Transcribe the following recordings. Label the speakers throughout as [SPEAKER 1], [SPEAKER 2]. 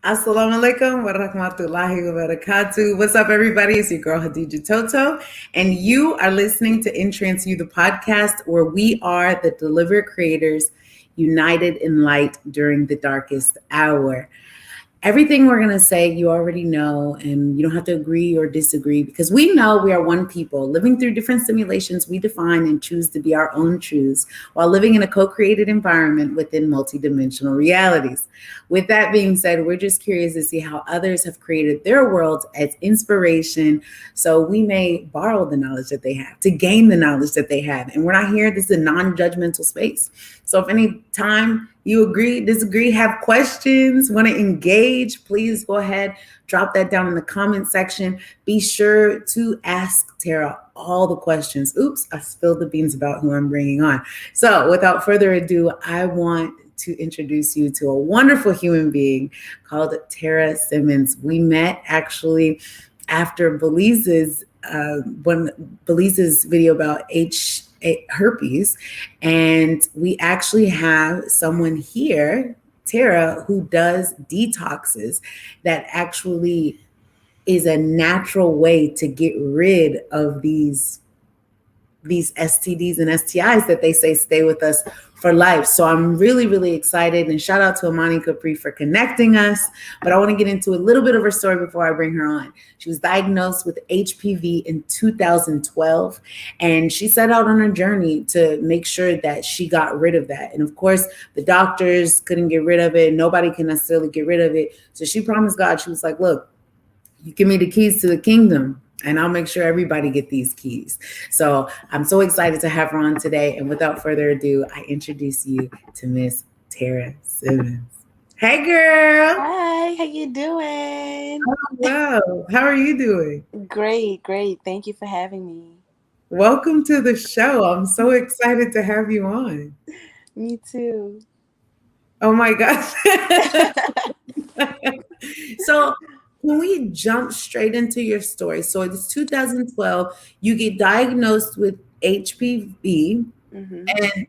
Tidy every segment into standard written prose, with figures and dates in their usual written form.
[SPEAKER 1] Assalamu alaikum wa rahmatullahi wa barakatuh. What's up, everybody? It's your girl, Khadijah Toto, and you are listening to In Trance You, the podcast where we are the deliberate creators united in light during the darkest hour. Everything we're going to say, you already know, and you don't have to agree or disagree because we know we are one people living through different simulations we define and choose to be our own truths while living in a co-created environment within multidimensional realities. With that being said, we're just curious to see how others have created their worlds as inspiration so we may borrow the knowledge that they have, to gain the knowledge that they have. And we're not here, this is a non-judgmental space. So if any time you agree, disagree, have questions, want to engage, please go ahead, drop that down in the comment section. Be sure to ask Tara all the questions. Oops, I spilled the beans about who I'm bringing on. So without further ado, I want to introduce you to a wonderful human being called Tara Simmons. We met actually after Belize's video about herpes, and we actually have someone here, Tara, who does detoxes that actually is a natural way to get rid of these STDs and STIs that they say stay with us for life. So I'm really, really excited, and shout out to Amani Capri for connecting us. But I want to get into a little bit of her story before I bring her on. She was diagnosed with HPV in 2012, and she set out on her journey to make sure that she got rid of that. And of course, the doctors couldn't get rid of it. Nobody can necessarily get rid of it. So she promised God, she was like, look, you give me the keys to the kingdom, and I'll make sure everybody get these keys. So I'm so excited to have her on today. And without further ado, I introduce you to Miss Tara Simmons. Hey, girl.
[SPEAKER 2] Hi, how you doing?
[SPEAKER 1] Oh, wow. How are you doing?
[SPEAKER 2] Great. Thank you for having me.
[SPEAKER 1] Welcome to the show. I'm so excited to have you on.
[SPEAKER 2] Me too.
[SPEAKER 1] Oh, my gosh. So can we jump straight into your story? So it's 2012. You get diagnosed with HPV.
[SPEAKER 2] Mm-hmm.
[SPEAKER 1] And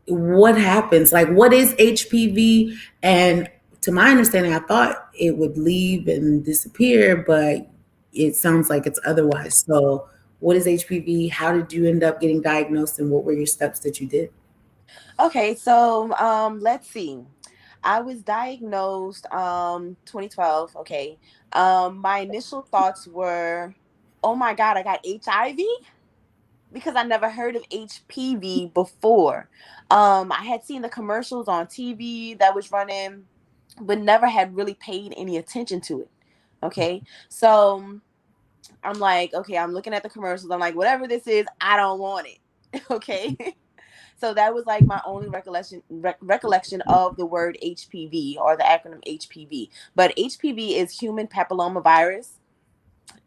[SPEAKER 1] what happens? Like, what is HPV? And to my understanding, I thought it would leave and disappear, but it sounds like it's otherwise. So what is HPV? How did you end up getting diagnosed, and what were your steps that you did?
[SPEAKER 2] Okay, so let's see. I was diagnosed 2012. Okay. My initial thoughts were, oh my God, I got HIV, because I never heard of HPV before. I had seen the commercials on TV that was running, but never had really paid any attention to it. Okay. So I'm like, okay, I'm looking at the commercials. I'm like, whatever this is, I don't want it. Okay. So that was like my only recollection of the word HPV, or the acronym HPV. But HPV is human papillomavirus,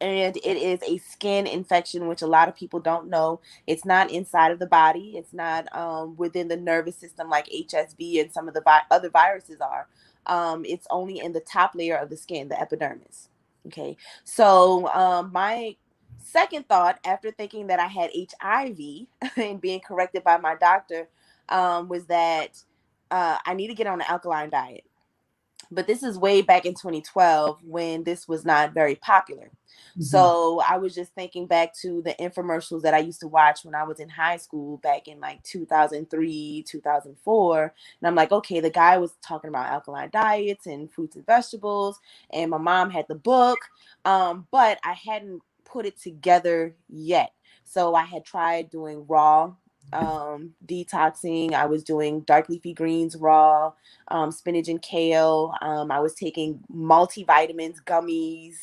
[SPEAKER 2] and it is a skin infection, which a lot of people don't know. It's not inside of the body. It's not within the nervous system like HSV and some of the other viruses are. It's only in the top layer of the skin, the epidermis. Okay. So my second thought, after thinking that I had HIV and being corrected by my doctor, was that I need to get on an alkaline diet. But this is way back in 2012 when this was not very popular.
[SPEAKER 1] Mhm.
[SPEAKER 2] So I was just thinking back to the infomercials that I used to watch when I was in high school back in like 2003, 2004. And I'm like, okay, the guy was talking about alkaline diets and fruits and vegetables. And my mom had the book, but I hadn't put it together yet. So I had tried doing raw detoxing. I was doing dark leafy greens raw, spinach and kale. I was taking multivitamins, gummies,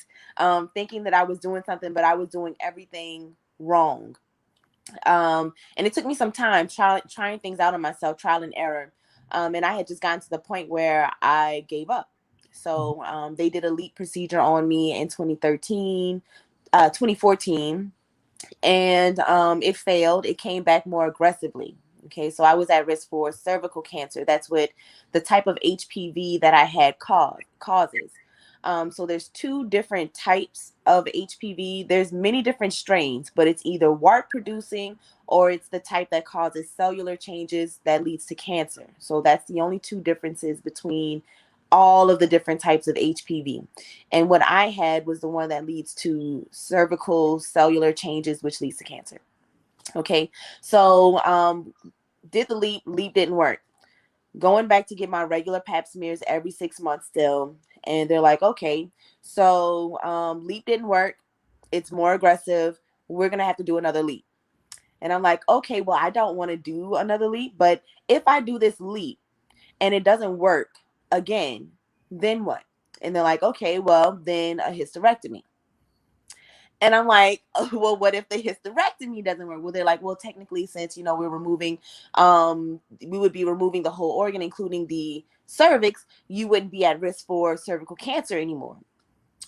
[SPEAKER 2] thinking that I was doing something, but I was doing everything wrong. And it took me some time trying things out on myself, trial and error. And I had just gotten to the point where I gave up. So they did a leap procedure on me in 2014, and it failed. It came back more aggressively. Okay, so I was at risk for cervical cancer. That's what the type of HPV that I had causes. So there's two different types of HPV. There's many different strains, but it's either wart producing or it's the type that causes cellular changes that leads to cancer. So that's the only two differences between all of the different types of HPV. And what I had was the one that leads to cervical cellular changes, which leads to cancer. Okay. So did the leap didn't work. Going back to get my regular pap smears every 6 months still. And they're like, okay, so leap didn't work. It's more aggressive. We're going to have to do another leap. And I'm like, okay, well, I don't want to do another leap. But if I do this leap and it doesn't work again, then what? And they're like, okay, well, then a hysterectomy. And I'm like, oh, well, what if the hysterectomy doesn't work? Well, they're like, well, technically, since we would be removing the whole organ, including the cervix, you wouldn't be at risk for cervical cancer anymore.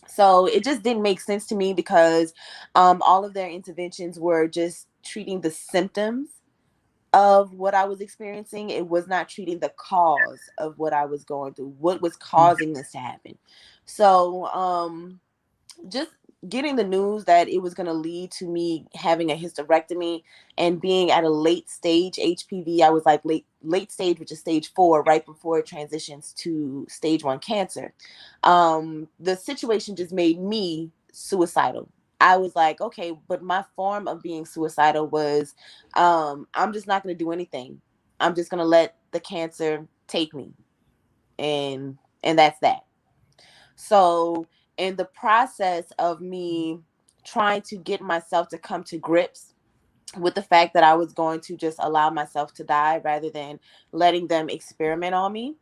[SPEAKER 2] So it just didn't make sense to me because all of their interventions were just treating the symptoms of what I was experiencing. It was not treating the cause of what I was going through, what was causing this to happen. So just getting the news that it was going to lead to me having a hysterectomy and being at a late stage HPV. I was like late stage, which is stage 4, right before it transitions to stage 1 cancer. The situation just made me suicidal. I was like, okay, but my form of being suicidal was I'm just not going to do anything. I'm just going to let the cancer take me, and that's that. So, in the process of me trying to get myself to come to grips with the fact that I was going to just allow myself to die rather than letting them experiment on me,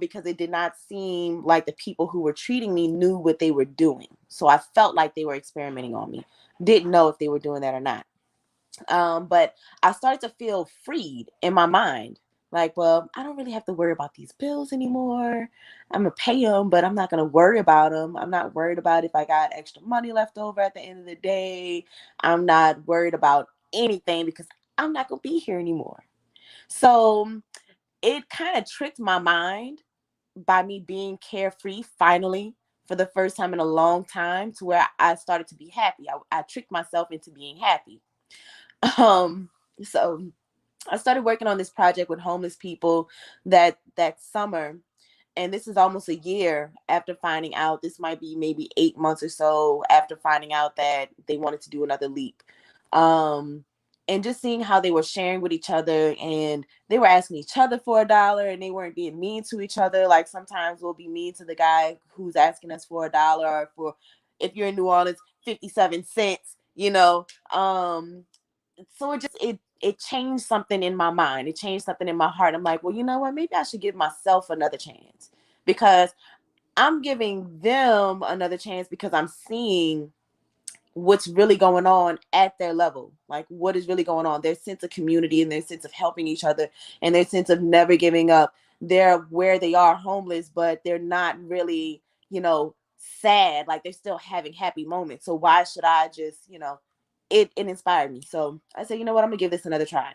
[SPEAKER 2] because it did not seem like the people who were treating me knew what they were doing. So I felt like they were experimenting on me. Didn't know if they were doing that or not. But I started to feel freed in my mind. Like, well, I don't really have to worry about these bills anymore. I'm gonna pay them, but I'm not gonna worry about them. I'm not worried about if I got extra money left over at the end of the day. I'm not worried about anything because I'm not gonna be here anymore. So it kind of tricked my mind by me being carefree finally for the first time in a long time to where I started to be happy. I tricked myself into being happy. Um, so I started working on this project with homeless people that summer, and this is almost a year after finding out. This might be maybe 8 months or so after finding out that they wanted to do another leap. Um, and just seeing how they were sharing with each other, and they were asking each other for $1, and they weren't being mean to each other. Like sometimes we'll be mean to the guy who's asking us for $1, or for, if you're in New Orleans, 57 cents. So it changed something in my mind. It changed something in my heart. I'm like, well, you know what? Maybe I should give myself another chance, because I'm giving them another chance because I'm seeing what's really going on at their level. Like what is really going on, their sense of community and their sense of helping each other and their sense of never giving up. They're where they are homeless, but they're not really, sad. Like they're still having happy moments. So why should I just, it inspired me. So I said, you know what, I'm gonna give this another try.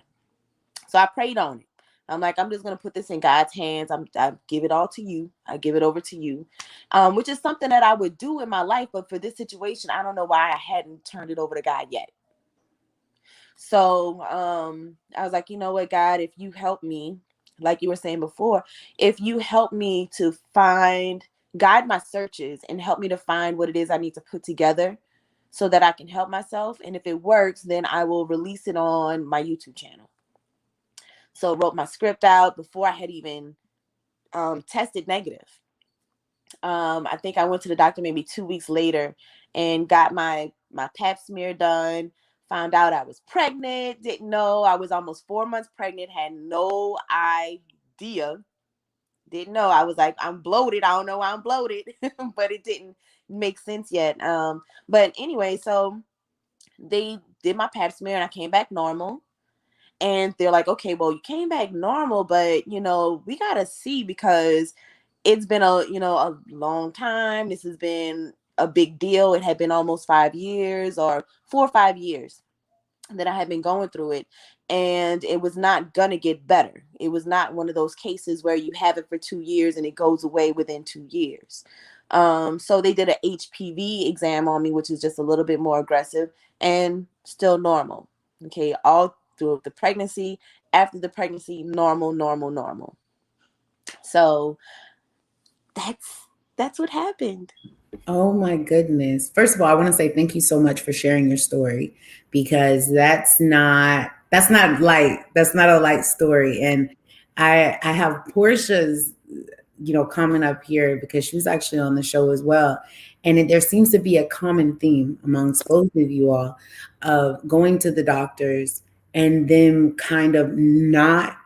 [SPEAKER 2] So I prayed on it. I'm like, I'm just gonna put this in God's hands. I give it all to you. I give it over to you, which is something that I would do in my life. But for this situation, I don't know why I hadn't turned it over to God yet. So I was like, you know what, God, if you help me, like you were saying before, if you help me to guide my searches and help me to find what it is I need to put together so that I can help myself. And if it works, then I will release it on my YouTube channel. So wrote my script out before I had even tested negative. I think I went to the doctor maybe 2 weeks later and got my pap smear done. Found out I was pregnant. Didn't know I was almost 4 months pregnant. Had no idea. Didn't know. I was like, I'm bloated. I don't know why I'm bloated, but it didn't make sense yet. But anyway, so they did my pap smear and I came back normal. And they're like, okay, well, you came back normal, but we gotta see, because it's been a long time. This has been a big deal. It had been almost 5 years, or 4 or 5 years that I had been going through it, and it was not gonna get better. It was not one of those cases where you have it for 2 years and it goes away within 2 years. So they did an HPV exam on me, which is just a little bit more aggressive, and still normal. Okay, all through the pregnancy, after the pregnancy, normal, normal, normal. So that's what happened.
[SPEAKER 1] Oh my goodness. First of all, I want to say thank you so much for sharing your story, because that's not light. That's not a light story. And I have Portia's comment up here because she was actually on the show as well. And there seems to be a common theme amongst both of you all of going to the doctors and them kind of not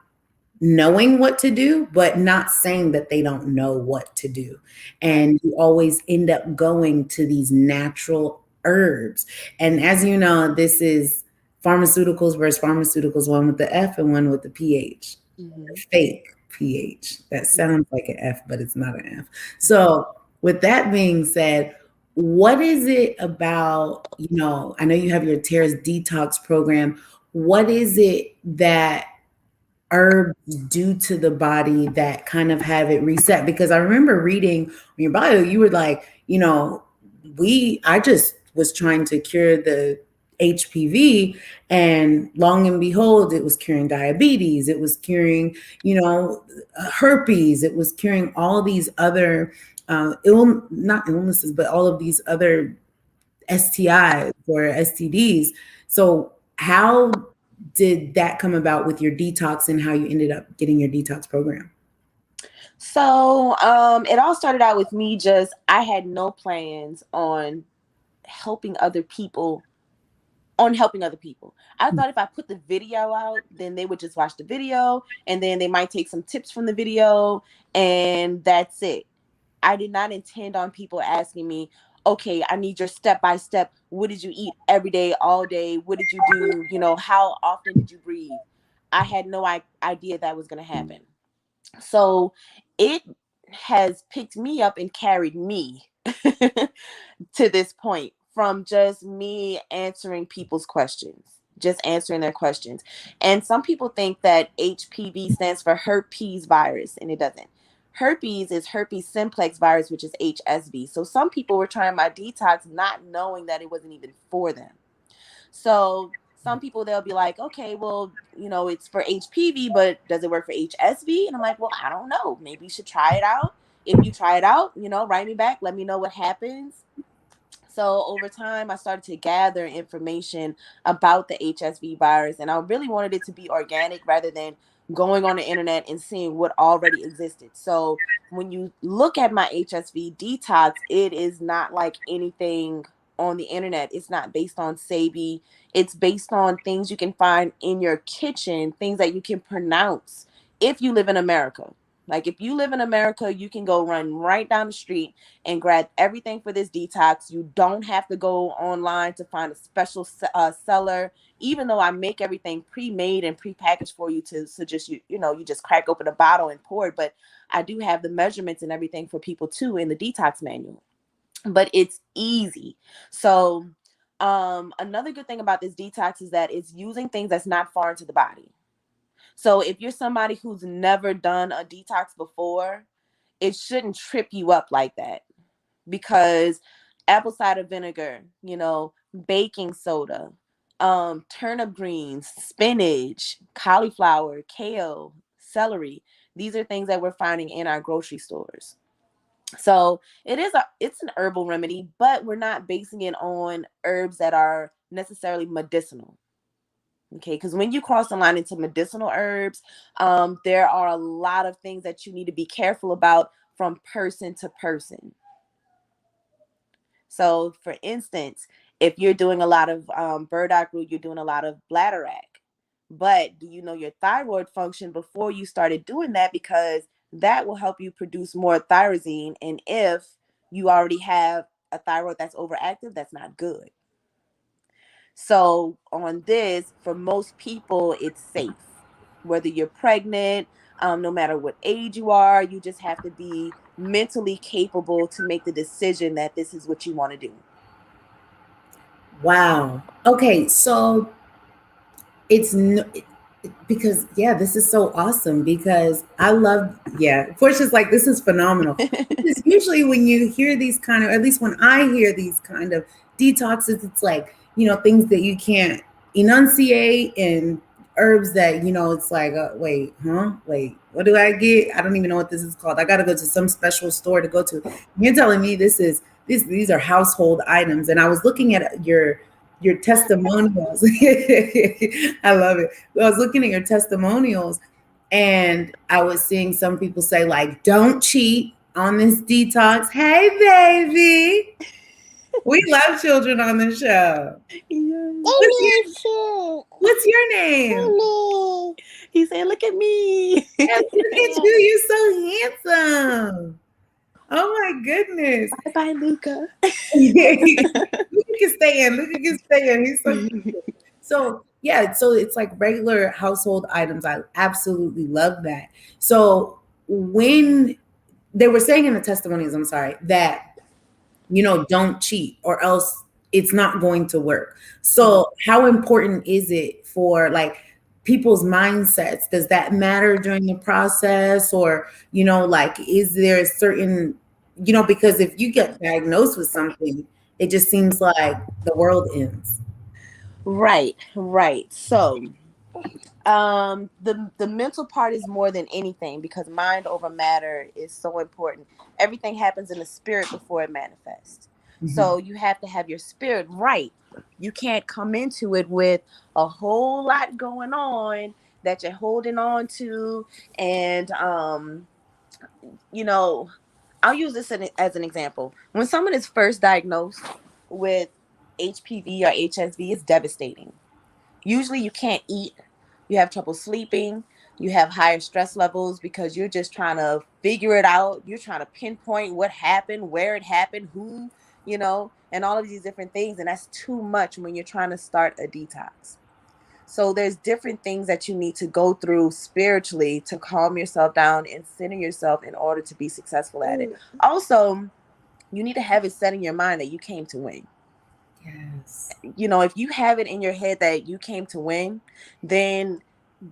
[SPEAKER 1] knowing what to do, but not saying that they don't know what to do.
[SPEAKER 2] Right.
[SPEAKER 1] And you always end up going to these natural herbs. And as you know, this is pharmaceuticals versus pharmaceuticals, one with the F and one with the PH.
[SPEAKER 2] Mm-hmm.
[SPEAKER 1] Fake PH. That sounds like an F, but it's not an F. So, with that being said, what is it about, I know you have your Tara's detox program. What is it that herbs do to the body that kind of have it reset? Because I remember reading on your bio, you were like, I just was trying to cure the HPV, and long and behold, it was curing diabetes, it was curing, herpes, it was curing all these other not illnesses, but all of these other STIs or STDs. So how did that come about with your detox and how you ended up getting your detox program?
[SPEAKER 2] So it all started out with me I had no plans helping other people helping other people. I thought if I put the video out, then they would just watch the video and then they might take some tips from the video, and that's it. I did not intend on people asking me, okay, I need your step by step. What did you eat every day, all day? What did you do? How often did you breathe? I had no idea that was going to happen. So it has picked me up and carried me to this point, from just me answering people's questions, just answering their questions. And some people think that HPV stands for herpes virus, and it doesn't. Herpes is herpes simplex virus, which is HSV. So some people were trying my detox not knowing that it wasn't even for them. So some people, they'll be like, okay, well, it's for HPV, but does it work for HSV? And I'm like, well, I don't know. Maybe you should try it out. If you try it out, write me back. Let me know what happens. So over time, I started to gather information about the HSV virus, and I really wanted it to be organic rather than going on the internet and seeing what already existed. So when you look at my HSV detox, it is not like anything on the internet. It's not based on SABI. It's based on things you can find in your kitchen, things that you can pronounce if you live in America. Like if you live in America, you can go run right down the street and grab everything for this detox. You don't have to go online to find a special seller, even though I make everything pre-made and pre-packaged for you to suggest you just crack open a bottle and pour it. But I do have the measurements and everything for people too in the detox manual. But it's easy. So another good thing about this detox is that it's using things that's not foreign to the body. So if you're somebody who's never done a detox before, it shouldn't trip you up like that, because apple cider vinegar, baking soda, turnip greens, spinach, cauliflower, kale, celery. These are things that we're finding in our grocery stores. So it's an herbal remedy, but we're not basing it on herbs that are necessarily medicinal. Okay, because when you cross the line into medicinal herbs, there are a lot of things that you need to be careful about from person to person. So, for instance, if you're doing a lot of burdock root, you're doing a lot of bladderwrack. But do you know your thyroid function before you started doing that? Because that will help you produce more thyroxine. And if you already have a thyroid that's overactive, that's not good. So, on this, for most people, it's safe. Whether you're pregnant, no matter what age you are, you just have to be mentally capable to make the decision that this is what you want to do.
[SPEAKER 1] Wow. Okay, so it's no, because yeah, this is so awesome because I love, yeah, Portia's like, this is phenomenal. Because usually when you hear these kind of, at least when I hear these kind of detoxes, it's like, things that you can't enunciate and herbs that, it's like, wait, huh? Wait, what do I get? I don't even know what this is called. I got to go to some special store to go to. You're telling me these are household items. And I was looking at your testimonials. I love it. I was looking at your testimonials and I was seeing some people say, like, don't cheat on this detox. Hey, baby. We love children on the show. What's your name?
[SPEAKER 2] He said, "Look at me."
[SPEAKER 1] Yes, look at you. You're so handsome. Oh my goodness.
[SPEAKER 2] Bye bye, Luca.
[SPEAKER 1] Look at staying. Look at staying. He's so cute. So yeah, so it's like regular household items. I absolutely love that. So when they were saying in the testimonies, I'm sorry, that don't cheat or else it's not going to work. So how important is it for like people's mindsets? Does that matter during the process? Or, like, is there a certain, because if you get diagnosed with something, it just seems like the world ends.
[SPEAKER 2] Right, right. So, the mental part is more than anything because mind over matter is so important. Everything happens in the spirit before it manifests.
[SPEAKER 1] Mhm.
[SPEAKER 2] So you have to have your spirit right. You can't come into it with a whole lot going on that you're holding on to, and you know, I'll use this as an example. When someone is first diagnosed with HPV or HSV, it's devastating. Usually you can't eat, you have trouble sleeping, you have higher stress levels because you're just trying to figure it out. You're trying to pinpoint what happened, where it happened, who, and all of these different things. And that's too much when you're trying to start a detox. So there's different things that you need to go through spiritually to calm yourself down and center yourself in order to be successful at it. Also, you need to have it set in your mind that you came to win.
[SPEAKER 1] Yes.
[SPEAKER 2] If you have it in your head that you came to win, then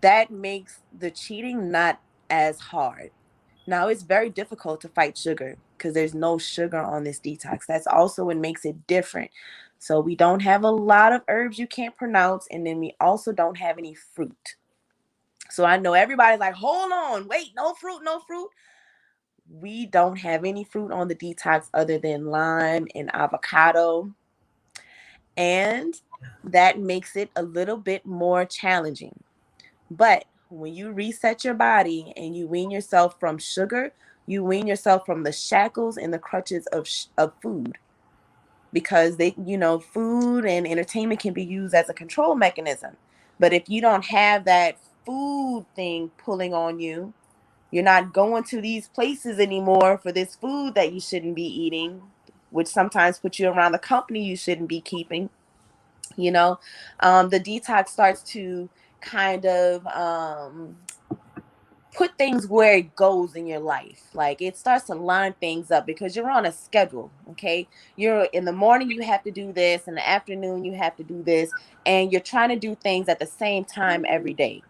[SPEAKER 2] that makes the cheating not as hard. Now, it's very difficult to fight sugar because there's no sugar on this detox. That's also what makes it different. So, we don't have a lot of herbs you can't pronounce, and then we also don't have any fruit. So, I know everybody's like, hold on, wait, no fruit, no fruit. We don't have any fruit on the detox other than lime and avocado. And that makes it a little bit more challenging. But when you reset your body and you wean yourself from sugar, you wean yourself from the shackles and the crutches of food, because food and entertainment can be used as a control mechanism. But if you don't have that food thing pulling on you, you're not going to these places anymore for this food that you shouldn't be eating, which sometimes puts you around the company you shouldn't be keeping. The detox starts to kind of put things where it goes in your life. Like, it starts to line things up because you're on a schedule. Okay, you're in the morning, you have to do this, in the afternoon you have to do this, and you're trying to do things at the same time every day.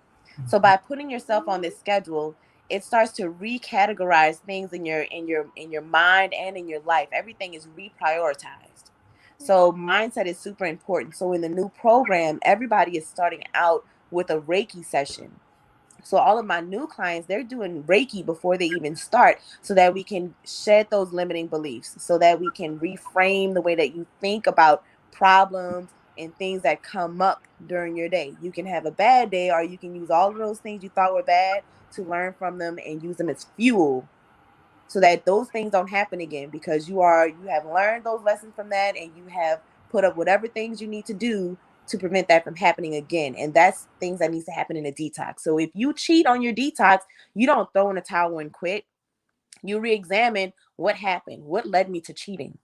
[SPEAKER 2] So by putting yourself on this schedule, it starts to recategorize things in your mind and in your life. Everything is reprioritized. So mindset is super important. So in the new program, everybody is starting out with a Reiki session. So all of my new clients, they're doing Reiki before they even start, so that we can shed those limiting beliefs, so that we can reframe the way that you think about problems and things that come up during your day. You can have a bad day, or you can use all of those things you thought were bad to learn from them and use them as fuel, so that those things don't happen again, because you have learned those lessons from that, and you have put up whatever things you need to do to prevent that from happening again. And that's things that needs to happen in a detox. So if you cheat on your detox, you don't throw in a towel and quit. You re-examine what happened, what led me to cheating.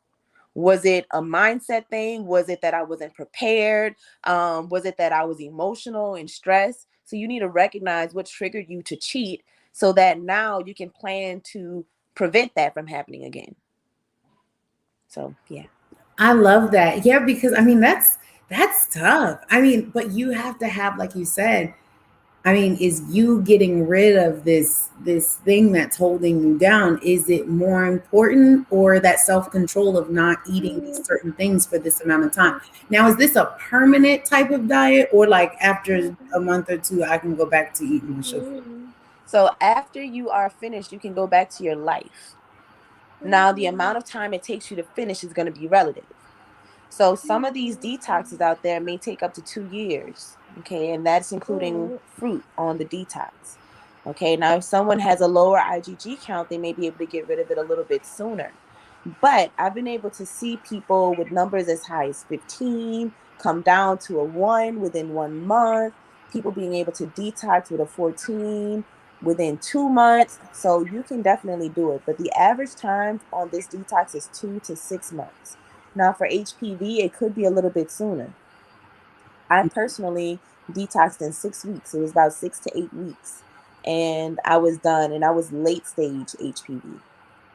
[SPEAKER 2] Was it a mindset thing? Was it that I wasn't prepared? Was it that I was emotional and stressed? So you need to recognize what triggered you to cheat, so that now you can plan to prevent that from happening again. So yeah.
[SPEAKER 1] I love that. Yeah, because I mean that's tough. I mean, but you have to have, like you said, I mean, is you getting rid of this thing that's holding you down? Is it more important, or that self-control of not eating these certain things for this amount of time? Now, is this a permanent type of diet, or like after a month or two I can go back to eating my sugar?
[SPEAKER 2] So after you are finished, you can go back to your life. Now, the amount of time it takes you to finish is going to be relative. So some of these detoxes out there may take up to 2 years. Okay. And that's including fruit on the detox. Okay. Now, if someone has a lower IgG count, they may be able to get rid of it a little bit sooner. But I've been able to see people with numbers as high as 15 come down to a 1 within 1 month, people being able to detox with a 14 within 2 months. So you can definitely do it. But the average time on this detox is 2 to 6 months. Now, for HPV, it could be a little bit sooner. I personally detoxed in 6 weeks. It was about 6 to 8 weeks. And I was done, and I was late stage HPV.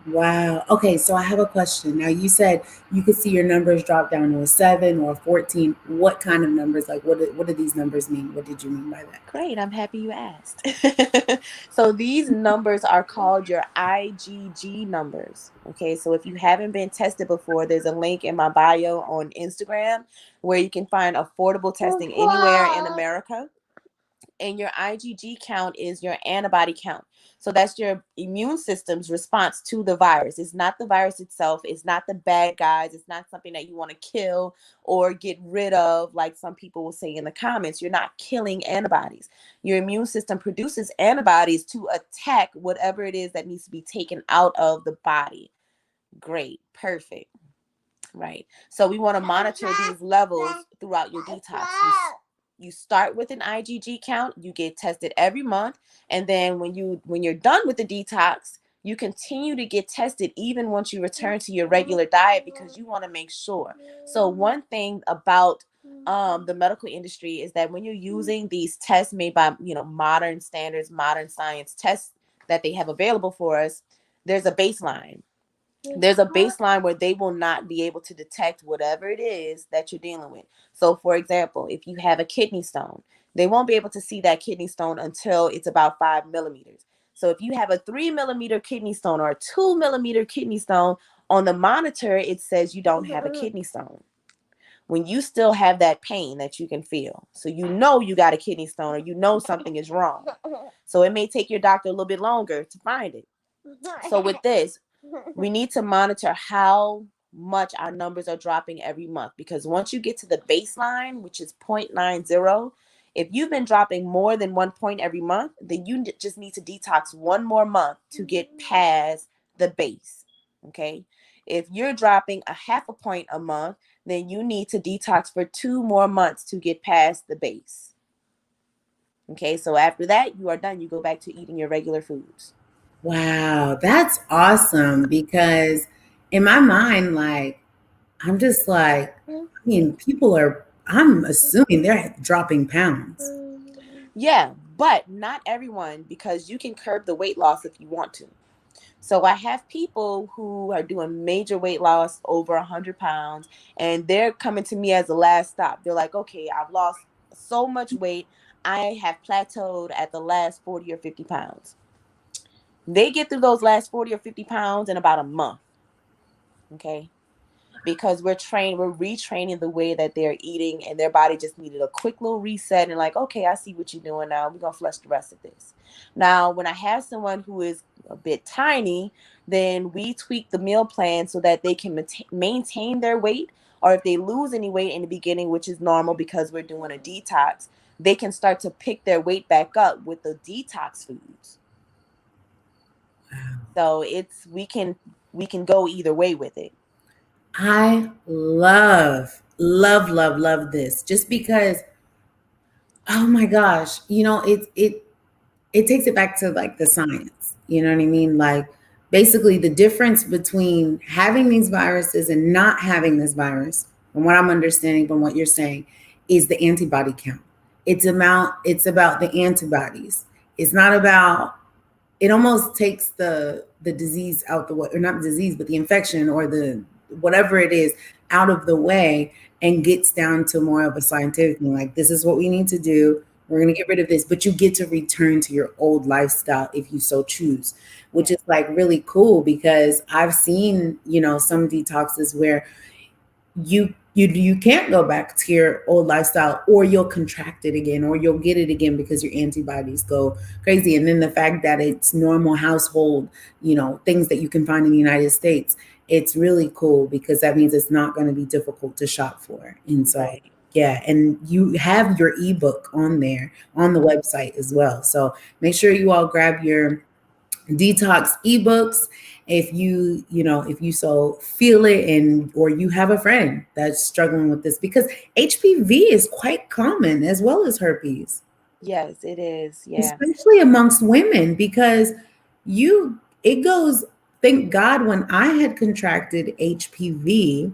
[SPEAKER 1] Wow. Okay, so I have a question. Now, you said you could see your numbers drop down to a 7 or a 14. What kind of numbers? Like, what do these numbers mean? What did you mean by that?
[SPEAKER 2] Great, I'm happy you asked. So these numbers are called your IgG numbers. Okay, so if you haven't been tested before, there's a link in my bio on Instagram where you can find affordable testing anywhere in America. And your IgG count is your antibody count. So that's your immune system's response to the virus. It's not the virus itself. It's not the bad guys. It's not something that you want to kill or get rid of, like some people will say in the comments. You're not killing antibodies. Your immune system produces antibodies to attack whatever it is that needs to be taken out of the body. Great. Perfect. Right. So we want to monitor these levels throughout your detox. You start with an IgG count, you get tested every month, and then when you're done with the detox, you continue to get tested even once you return to your regular diet, because you want to make sure. So one thing about the medical industry is that when you're using these tests made by, modern standards, modern science tests that they have available for us, there's a baseline. There's a baseline where they will not be able to detect whatever it is that you're dealing with. So, for example, if you have a kidney stone, they won't be able to see that kidney stone until it's about 5 millimeters. So, if you have a 3 millimeter kidney stone or a 2 millimeter kidney stone, on the monitor, it says you don't have a kidney stone. When you still have that pain that you can feel, so you know you got a kidney stone, or you know something is wrong. So, it may take your doctor a little bit longer to find it. So, with this, we need to monitor how much our numbers are dropping every month, because once you get to the baseline, which is 0.90, if you've been dropping more than 1 point every month, then you just need to detox one more month to get past the base. Okay. If you're dropping a 0.5 point a month, then you need to detox for 2 more months to get past the base. Okay. So after that, you are done. You go back to eating your regular foods.
[SPEAKER 1] Wow, that's awesome because in my mind, like, I'm just like, I mean, I'm assuming they're dropping pounds.
[SPEAKER 2] Yeah, but not everyone, because you can curb the weight loss if you want to. So I have people who are doing major weight loss, over 100 pounds, and they're coming to me as a last stop. They're like, okay, I've lost so much weight. I have plateaued at the last 40 or 50 pounds. They get through those last 40 or 50 pounds in about a month. Okay. because we're retraining the way that they're eating, and their body just needed a quick little reset and like, okay, I see what you're doing now. We're gonna flush the rest of this. Now, when I have someone who is a bit tiny, then we tweak the meal plan so that they can maintain their weight, or if they lose any weight in the beginning, which is normal because we're doing a detox, they can start to pick their weight back up with the detox foods. So it's we can go either way with it.
[SPEAKER 1] I love this just because, oh my gosh, it takes it back to like the science. You know what I mean? Like basically the difference between having these viruses and not having this virus, from what I'm understanding from what you're saying, is the antibody count. It's about the antibodies. It's not about, it almost takes the disease out the way, or not disease, but the infection or the whatever it is out of the way, and gets down to more of a scientific thing. Like, this is what we need to do. We're going to get rid of this, but you get to return to your old lifestyle if you so choose, which is like really cool, because I've seen, some detoxes where you can't go back to your old lifestyle, or you'll contract it again, or you'll get it again because your antibodies go crazy. And then the fact that it's normal household, things that you can find in the United States, it's really cool, because that means it's not going to be difficult to shop for. And so,
[SPEAKER 2] Right.
[SPEAKER 1] yeah, and you have your ebook on there on the website as well. So make sure you all grab your detox ebooks if you so feel it, and or you have a friend that's struggling with this, because HPV is quite common as well as herpes,
[SPEAKER 2] Yes, it is. Yeah.
[SPEAKER 1] especially amongst women, because it goes, thank God, when I had contracted HPV,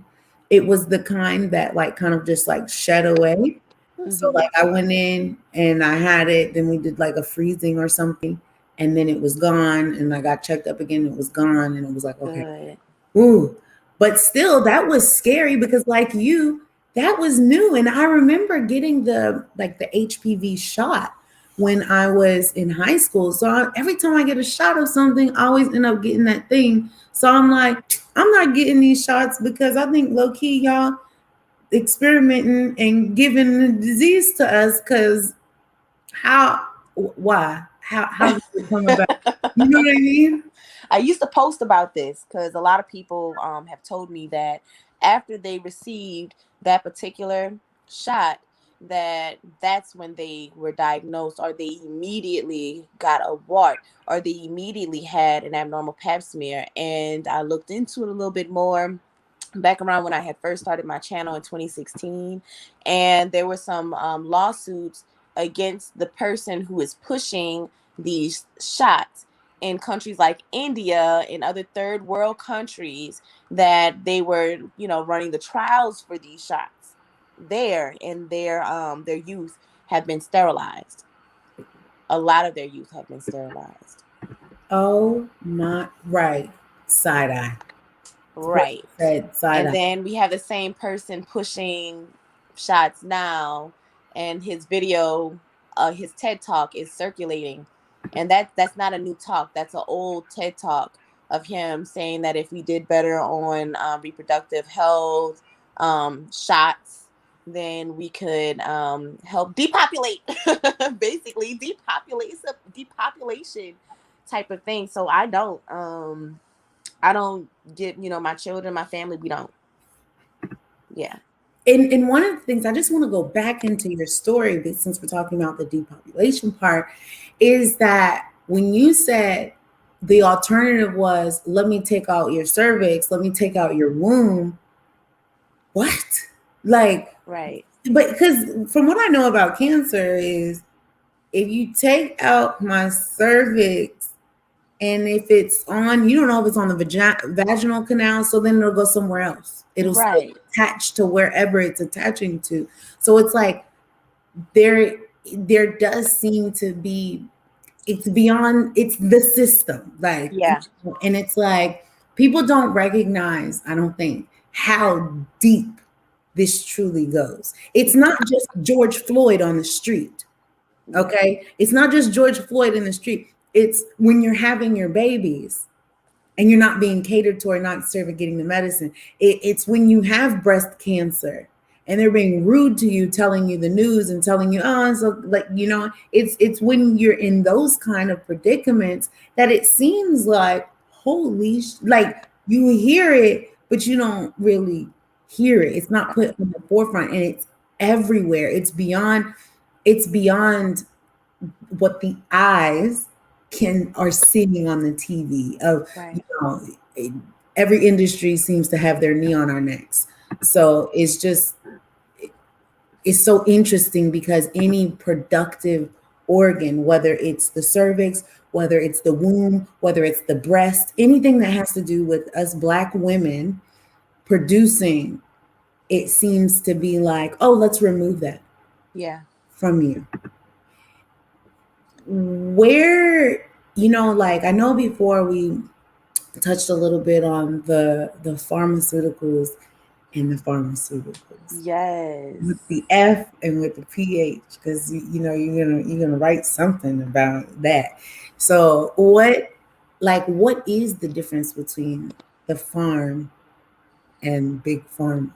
[SPEAKER 1] it was the kind that like kind of just like shed away. So
[SPEAKER 2] Hmm.
[SPEAKER 1] like I went in and I had it, then we did like a freezing or something, and then it was gone, and I got checked up again, it was gone, and it was like, okay,
[SPEAKER 2] Good.
[SPEAKER 1] ooh. But still, that was scary, because like that was new. And I remember getting the HPV shot when I was in high school. So every time I get a shot of something, I always end up getting that thing. So I'm like, I'm not getting these shots, because I think low key y'all experimenting and giving the disease to us, because how, why, how did it come about? You know what I mean?
[SPEAKER 2] I used to post about this because a lot of people have told me that after they received that particular shot, that's when they were diagnosed, or they immediately got a wart, or they immediately had an abnormal pap smear. And I looked into it a little bit more back around when I had first started my channel in 2016, and there were some lawsuits against the person who is pushing these shots in countries like India and other third world countries, that they were, running the trials for these shots there, and their youth have been sterilized. A lot of their youth have been sterilized.
[SPEAKER 1] Oh my, right. Side eye. Person
[SPEAKER 2] Right.
[SPEAKER 1] said side
[SPEAKER 2] And
[SPEAKER 1] eye.
[SPEAKER 2] then we have the same person pushing shots now, and his video, his TED talk is circulating. And that's not a new talk. That's an old TED talk of him saying that if we did better on reproductive health shots, then we could help depopulate, basically depopulation type of thing. So I don't get, my children, my family, we don't. Yeah.
[SPEAKER 1] And one of the things, I just want to go back into your story, but since we're talking about the depopulation part, is that when you said the alternative was, let me take out your cervix, let me take out your womb, what? Like,
[SPEAKER 2] Right.
[SPEAKER 1] but because from what I know about cancer is, if you take out my cervix, and if it's on, you don't know if it's on the vaginal canal, so then it'll go somewhere else. It'll still
[SPEAKER 2] Right.
[SPEAKER 1] attach to wherever it's attaching to. So it's like there there does seem to be, it's beyond, it's the system. Like,
[SPEAKER 2] Yeah.
[SPEAKER 1] and it's like people don't recognize, I don't think, how deep this truly goes. It's not just George Floyd on the street.
[SPEAKER 2] Yeah.
[SPEAKER 1] Okay. It's not just George Floyd in the street. It's when you're having your babies. and you're not being catered to or not necessarily getting the medicine. It's when you have breast cancer and they're being rude to you, telling you the news and telling you, oh, so like, you know, it's when you're in those kind of predicaments that it seems like, like you hear it, but you don't really hear it. It's not put in the forefront, and it's everywhere. It's beyond what the eyes can are seeing on the TV of, you
[SPEAKER 2] Right.
[SPEAKER 1] know, every industry seems to have their knee on our necks. So it's so interesting because any productive organ, whether it's the cervix, whether it's the womb, whether it's the breast, anything that has to do with us black women producing, it seems to be like, oh, let's remove that
[SPEAKER 2] Yeah.
[SPEAKER 1] from you. Where, you know, like I know before we touched a little bit on the pharmaceuticals and the pharmaceuticals
[SPEAKER 2] Yes.
[SPEAKER 1] with the F and with the PH, because you know you're gonna write something about that. So what is the difference between the farm and big pharma?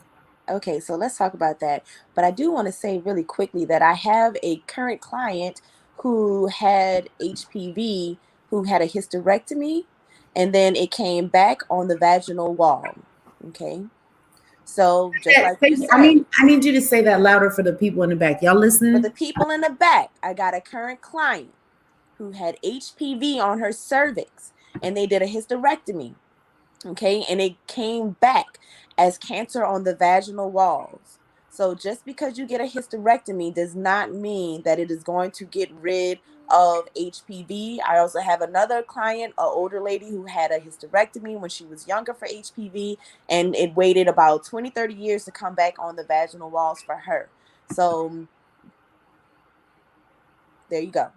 [SPEAKER 2] Okay, so let's talk about that. But I do want to say really quickly that I have a current client who had HPV, who had a hysterectomy, and then it came back on the vaginal wall. Okay. So just like you said,
[SPEAKER 1] I need you to say that louder for the people in the back. Y'all
[SPEAKER 2] for the
[SPEAKER 1] listening?
[SPEAKER 2] people in the back, I got a current client who had HPV on her cervix and they did a hysterectomy. Okay, and it came back as cancer on the vaginal walls. So just because you get a hysterectomy does not mean that it is going to get rid of HPV. I also have another client, an older lady who had a hysterectomy when she was younger for HPV, and it waited about 20, 30 years to come back on the vaginal walls for her. So there you go.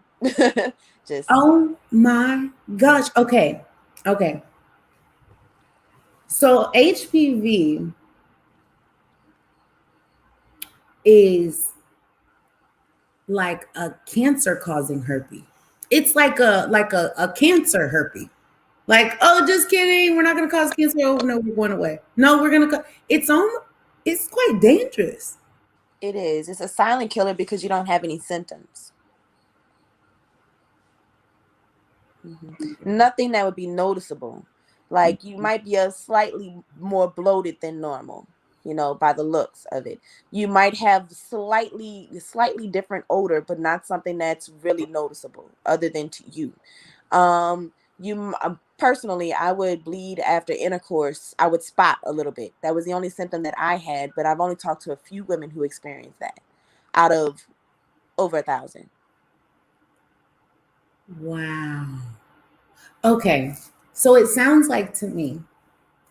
[SPEAKER 2] Just
[SPEAKER 1] Oh my gosh. Okay. Okay. So HPV is like a cancer causing herpes. It's like a cancer herpes. Like, oh, just kidding. We're not gonna cause cancer. Oh no, we're going away. No, we're gonna it's quite dangerous.
[SPEAKER 2] it is. It's a silent killer because you don't have any symptoms. Nothing that would be noticeable. Like you might be a slightly more bloated than normal, you know, by the looks of it. You might have slightly different odor, but not something that's really noticeable other than to you. Personally, I would bleed after intercourse. I would spot a little bit. That was the only symptom that I had, but I've only talked to a few women who experienced that out of over 1,000.
[SPEAKER 1] Wow. Okay. So it sounds like to me,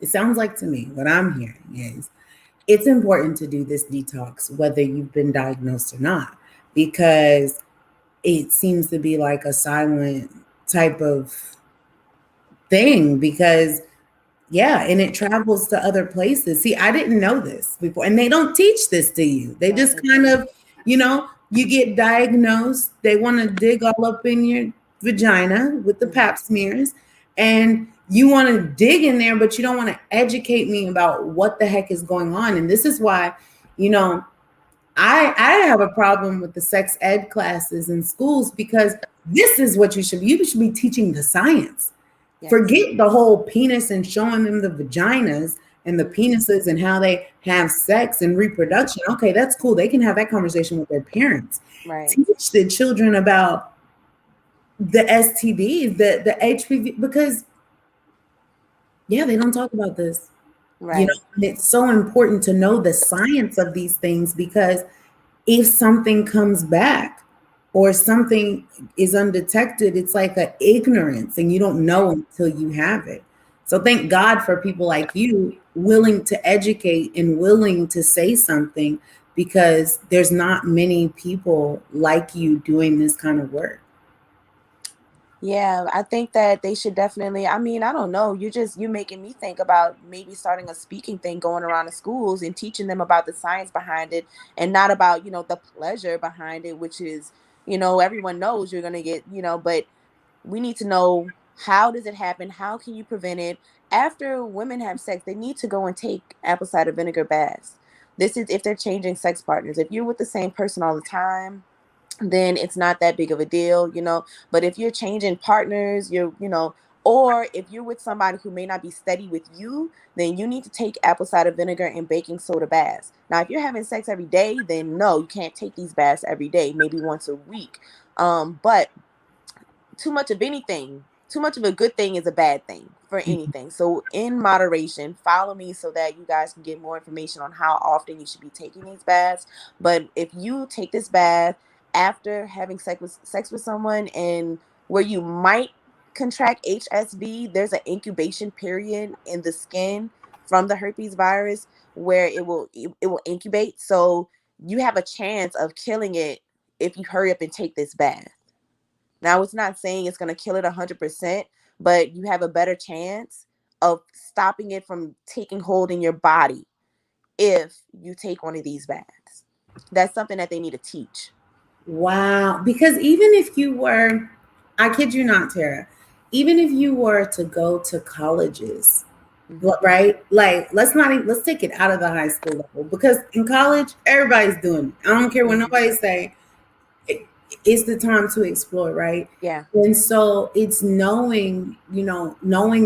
[SPEAKER 1] what I'm hearing is it's important to do this detox, whether you've been diagnosed or not, because it seems to be like a silent type of thing. Because yeah, and it travels to other places. See, I didn't know this before, and they don't teach this to you. They
[SPEAKER 2] No,
[SPEAKER 1] just
[SPEAKER 2] they
[SPEAKER 1] kind
[SPEAKER 2] don't.
[SPEAKER 1] of, you know, you get diagnosed, they want to dig all up in your vagina with the
[SPEAKER 2] Mhm.
[SPEAKER 1] pap smears, and you want to dig in there, but you don't want to educate me about what the heck is going on. And this is why, you know, I have a problem with the sex ed classes in schools, because this is what you should be teaching the science.
[SPEAKER 2] Yes.
[SPEAKER 1] Forget the whole penis and showing them the vaginas and the
[SPEAKER 2] Mhm.
[SPEAKER 1] penises and how they have sex and reproduction. Okay, that's cool. They can have that conversation with their parents.
[SPEAKER 2] Right.
[SPEAKER 1] Teach the children about the STDs, the HPV, because yeah, they don't talk about this. You know,
[SPEAKER 2] Right.
[SPEAKER 1] and it's so important to know the science of these things, because if something comes back or something is undetected, it's like an ignorance and you don't know until you have it. So thank God for people like you willing to educate and willing to say something, because there's not many people like you doing this kind of work.
[SPEAKER 2] Yeah, I think that they should definitely. I mean, I don't know. You're making me think about maybe starting a speaking thing, going around the schools and teaching them about the science behind it, and not about the pleasure behind it, which is everyone knows you're gonna get but we need to know How does it happen? How can you prevent it? After women have sex, they need to go and take apple cider vinegar baths. This is if they're changing sex partners. If you're with the same person all the time, then it's not that big of a deal, you know. But if you're changing partners, or if you're with somebody who may not be steady with you, then you need to take apple cider vinegar and baking soda baths. Now, if you're having sex every day, then no, you can't take these baths every day, maybe once a week. But too much of anything, too much of a good thing is a bad thing for anything. So in moderation, follow me so that you guys can get more information on how often you should be taking these baths. But if you take this bath after having sex with someone, and where you might contract HSV, there's an incubation period in the skin from the herpes virus where it will incubate. So you have a chance of killing it if you hurry up and take this bath. Now, it's not saying it's going to kill it 100%, but you have a better chance of stopping it from taking hold in your body if you take one of these baths. That's something that they need to teach.
[SPEAKER 1] Wow. Because even if you were, I kid you not, Tara, even if you were to go to colleges,
[SPEAKER 2] Hmm.
[SPEAKER 1] right? Like, let's take it out of the high school level, because in college, everybody's doing it. I don't care what
[SPEAKER 2] Hmm.
[SPEAKER 1] nobody's saying. it- it's the time to explore, right?
[SPEAKER 2] Yeah,
[SPEAKER 1] And so it's knowing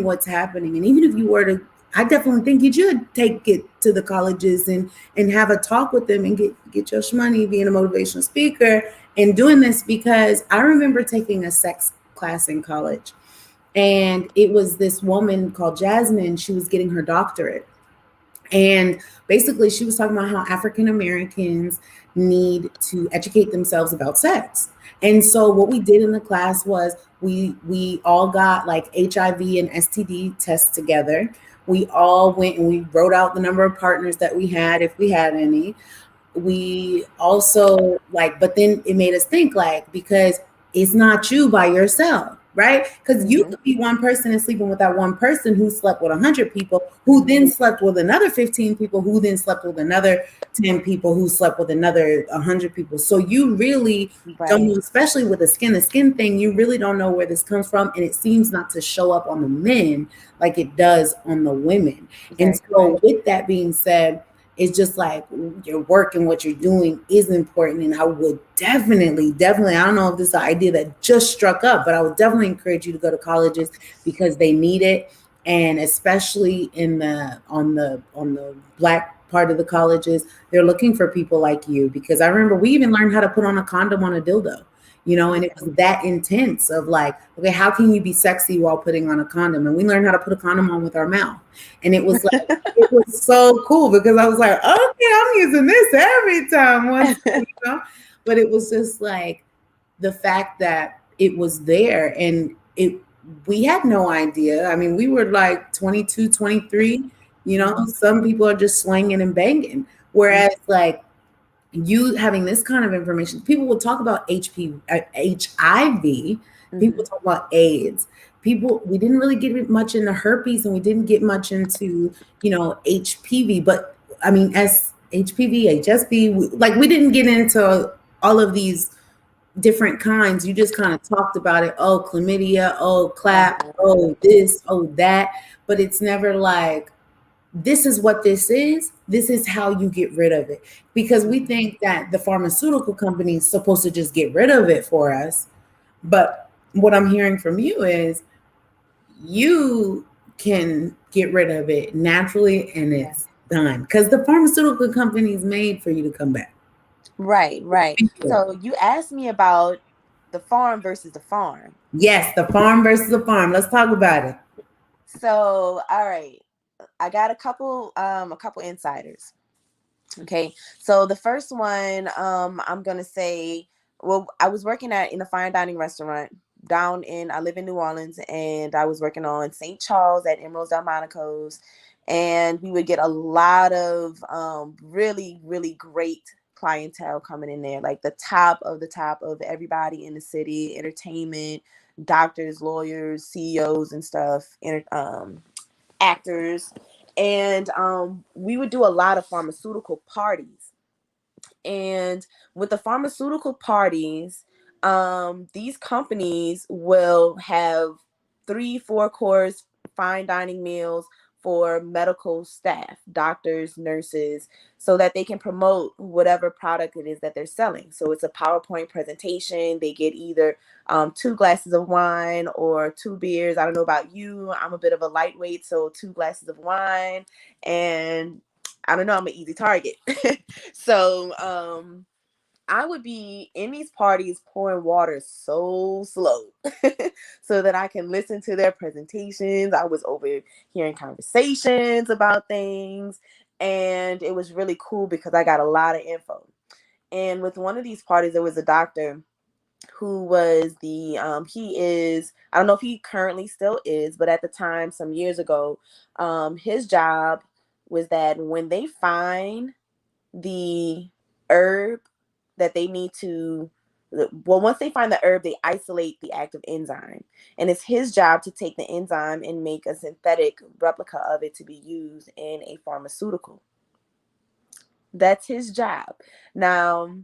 [SPEAKER 1] what's happening. And even if you were to, I definitely think you should take it to the colleges and have a talk with them and get your money being a motivational speaker and doing this, because I remember taking a sex class in college, and it was this woman called Jasmine. She was getting her doctorate, and basically, she was talking about how African Americans need to educate themselves about sex. And so, what we did in the class was we all got like HIV and STD tests together. We all went and we wrote out the number of partners that we had, if we had any. We also like, but then it made us think, like, because it's not you by yourself, right? Because you
[SPEAKER 2] hmm,
[SPEAKER 1] could be one person and sleeping with that one person who slept with 100 people, who
[SPEAKER 2] hmm,
[SPEAKER 1] then slept with another 15 people, who then slept with another 10 people, who slept with another 100 people. So you really don't
[SPEAKER 2] right,
[SPEAKER 1] know, especially with the skin thing, you really don't know where this comes from, and it seems not to show up on the men like it does on the women. And
[SPEAKER 2] very
[SPEAKER 1] so
[SPEAKER 2] correct.
[SPEAKER 1] with that being said, it's just like your work and what you're doing is important. And I would definitely, I don't know if this is an idea that just struck up, but I would definitely encourage you to go to colleges because they need it. And especially in the on the black part of the colleges, they're looking for people like you, because I remember we even learned how to put on a condom on a dildo, and it
[SPEAKER 2] Yeah.
[SPEAKER 1] was that intense of like, okay, how can you be sexy while putting on a condom? And we learned how to put a condom on with our mouth. And it was like, it was so cool because I was like, okay, I'm using this every time once. But it was just like the fact that it was there, and we had no idea. I mean, we were like 22, 23,
[SPEAKER 2] Hmm.
[SPEAKER 1] some people are just swinging and banging. Whereas like you having this kind of information, people would talk about HIV, people
[SPEAKER 2] Hmm.
[SPEAKER 1] would talk about AIDS. We didn't really get much into herpes, and we didn't get much into, HPV, but I mean, as HPV, HSV, like we didn't get into all of these different kinds. You just kind of talked about it. Oh, chlamydia, oh, clap,
[SPEAKER 2] Uh-huh.
[SPEAKER 1] oh, this, oh, that. But it's never like, this is what this is. This is how you get rid of it. Because we think that the pharmaceutical company is supposed to just get rid of it for us. But what I'm hearing from you is you can get rid of it naturally, and
[SPEAKER 2] Yeah.
[SPEAKER 1] it's done. Because the pharmaceutical company is made for you to come back.
[SPEAKER 2] Right, right. So you asked me about the farm versus the farm.
[SPEAKER 1] Yes, the farm versus the farm. Let's talk about it.
[SPEAKER 2] So, all right. I got a couple insiders. Okay. So the first one, I'm gonna say, well, I was working in a fine dining restaurant I live in New Orleans, and I was working on St. Charles at Emerald's Delmonico's, and we would get a lot of really, really great clientele coming in there, like the top of everybody in the city, entertainment, doctors, lawyers, CEOs and stuff, actors. And we would do a lot of pharmaceutical parties. And with the pharmaceutical parties, these companies will have 3-4 course fine dining meals for medical staff, doctors, nurses, so that they can promote whatever product it is that they're selling. So it's a PowerPoint presentation. They get either 2 glasses of wine or 2 beers. I don't know about you. I'm a bit of a lightweight, so 2 glasses of wine. And I don't know, I'm an easy target. So I would be in these parties pouring water so slow so that I can listen to their presentations. I was overhearing conversations about things, and it was really cool because I got a lot of info. And with one of these parties, there was a doctor who was he is, I don't know if he currently still is, but at the time, some years ago, his job was that when they find the herb that they need to, well, once they find the herb, they isolate the active enzyme, and it's his job to take the enzyme and make a synthetic replica of it to be used in a pharmaceutical. That's his job. Now,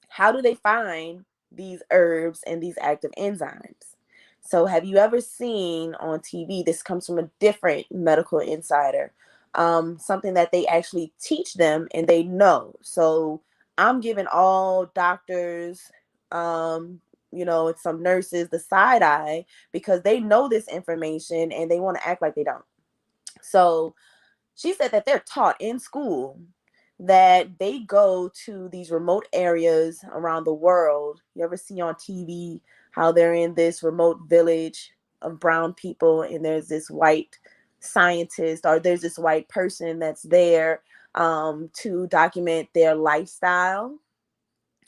[SPEAKER 2] how do they find these herbs and these active enzymes? So, have you ever seen on TV? This comes from a different medical insider, something that they actually teach them and they know. So, I'm giving all doctors, and some nurses the side eye because they know this information and they want to act like they don't. So, she said that they're taught in school that they go to these remote areas around the world. You ever see on TV how they're in this remote village of brown people and there's this white scientist or there's this white person that's there to document their lifestyle?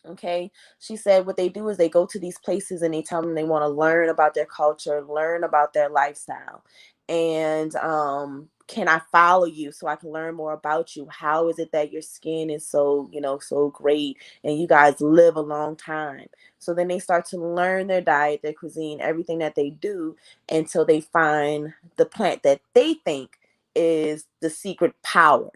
[SPEAKER 2] Okay. She said what they do is they go to these places and they tell them they want to learn about their culture, learn about their lifestyle. And can I follow you so I can learn more about you? How is it that your skin is so great and you guys live a long time? So then they start to learn their diet, their cuisine, everything that they do until they find the plant that they think is the secret power.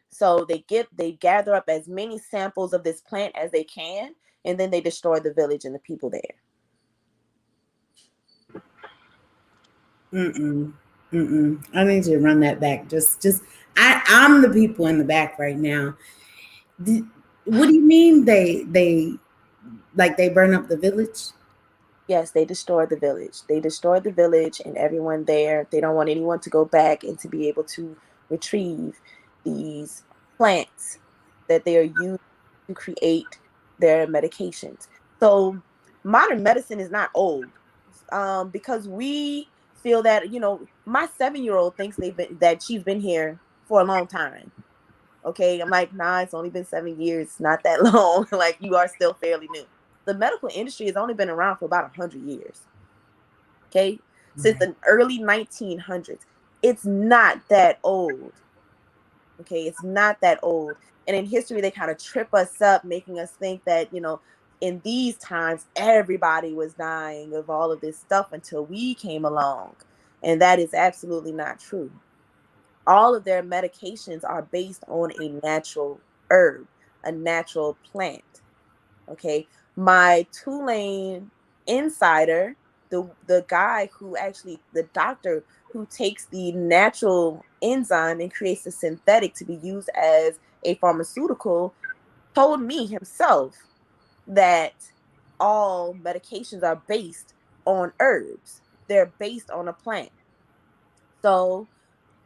[SPEAKER 2] So they gather up as many samples of this plant as they can, and then they destroy the village and the people there.
[SPEAKER 1] Mm-mm. Mm-mm. I need you to run that back. I'm the people in the back right now. What do you mean they like they burn up the village?
[SPEAKER 2] Yes, they destroyed the village. They destroyed the village and everyone there. They don't want anyone to go back and to be able to retrieve these plants that they are using to create their medications. So modern medicine is not old. Because we feel that, my 7-year-old thinks that she's been here for a long time. Okay. I'm like, nah, it's only been 7 years, not that long. Like, you are still fairly new. The medical industry has only been around for about 100 years. Okay. Since
[SPEAKER 1] Right.
[SPEAKER 2] the early 1900s. It's not that old. Okay. It's not that old. And in history, they kind of trip us up, making us think that, in these times, everybody was dying of all of this stuff until we came along. And that is absolutely not true. All of their medications are based on a natural herb, a natural plant. Okay. My Tulane insider, the guy who actually, the doctor who takes the natural enzyme and creates the synthetic to be used as a pharmaceutical, told me himself that all medications are based on herbs. They're based on a plant. So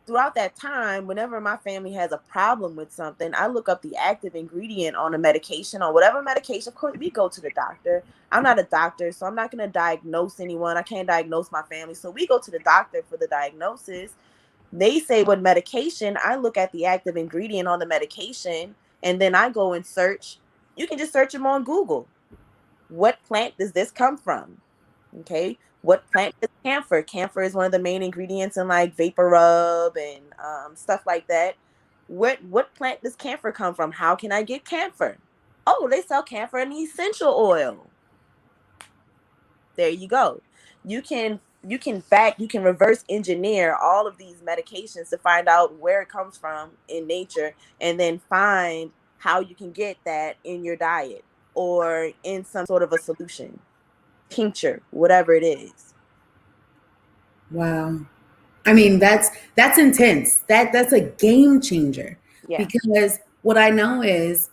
[SPEAKER 2] throughout that time, whenever my family has a problem with something, I look up the active ingredient on a medication, on whatever medication. Of course, we go to the doctor. I'm not a doctor, so I'm not going to diagnose anyone. I can't diagnose my family. So we go to the doctor for the diagnosis. They say what medication. I look at the active ingredient on the medication, and then I go and search. You can just search them on Google. What plant does this come from? Okay. What plant is camphor? Camphor is one of the main ingredients in like vapor rub and stuff like that. What plant does camphor come from? How can I get camphor? Oh, they sell camphor in essential oil. There you go. You can reverse engineer all of these medications to find out where it comes from in nature and then find how you can get that in your diet or in some sort of a solution, tincture, whatever it is.
[SPEAKER 1] Wow. I mean, that's intense. That's a game changer
[SPEAKER 2] Yeah.
[SPEAKER 1] because what I know is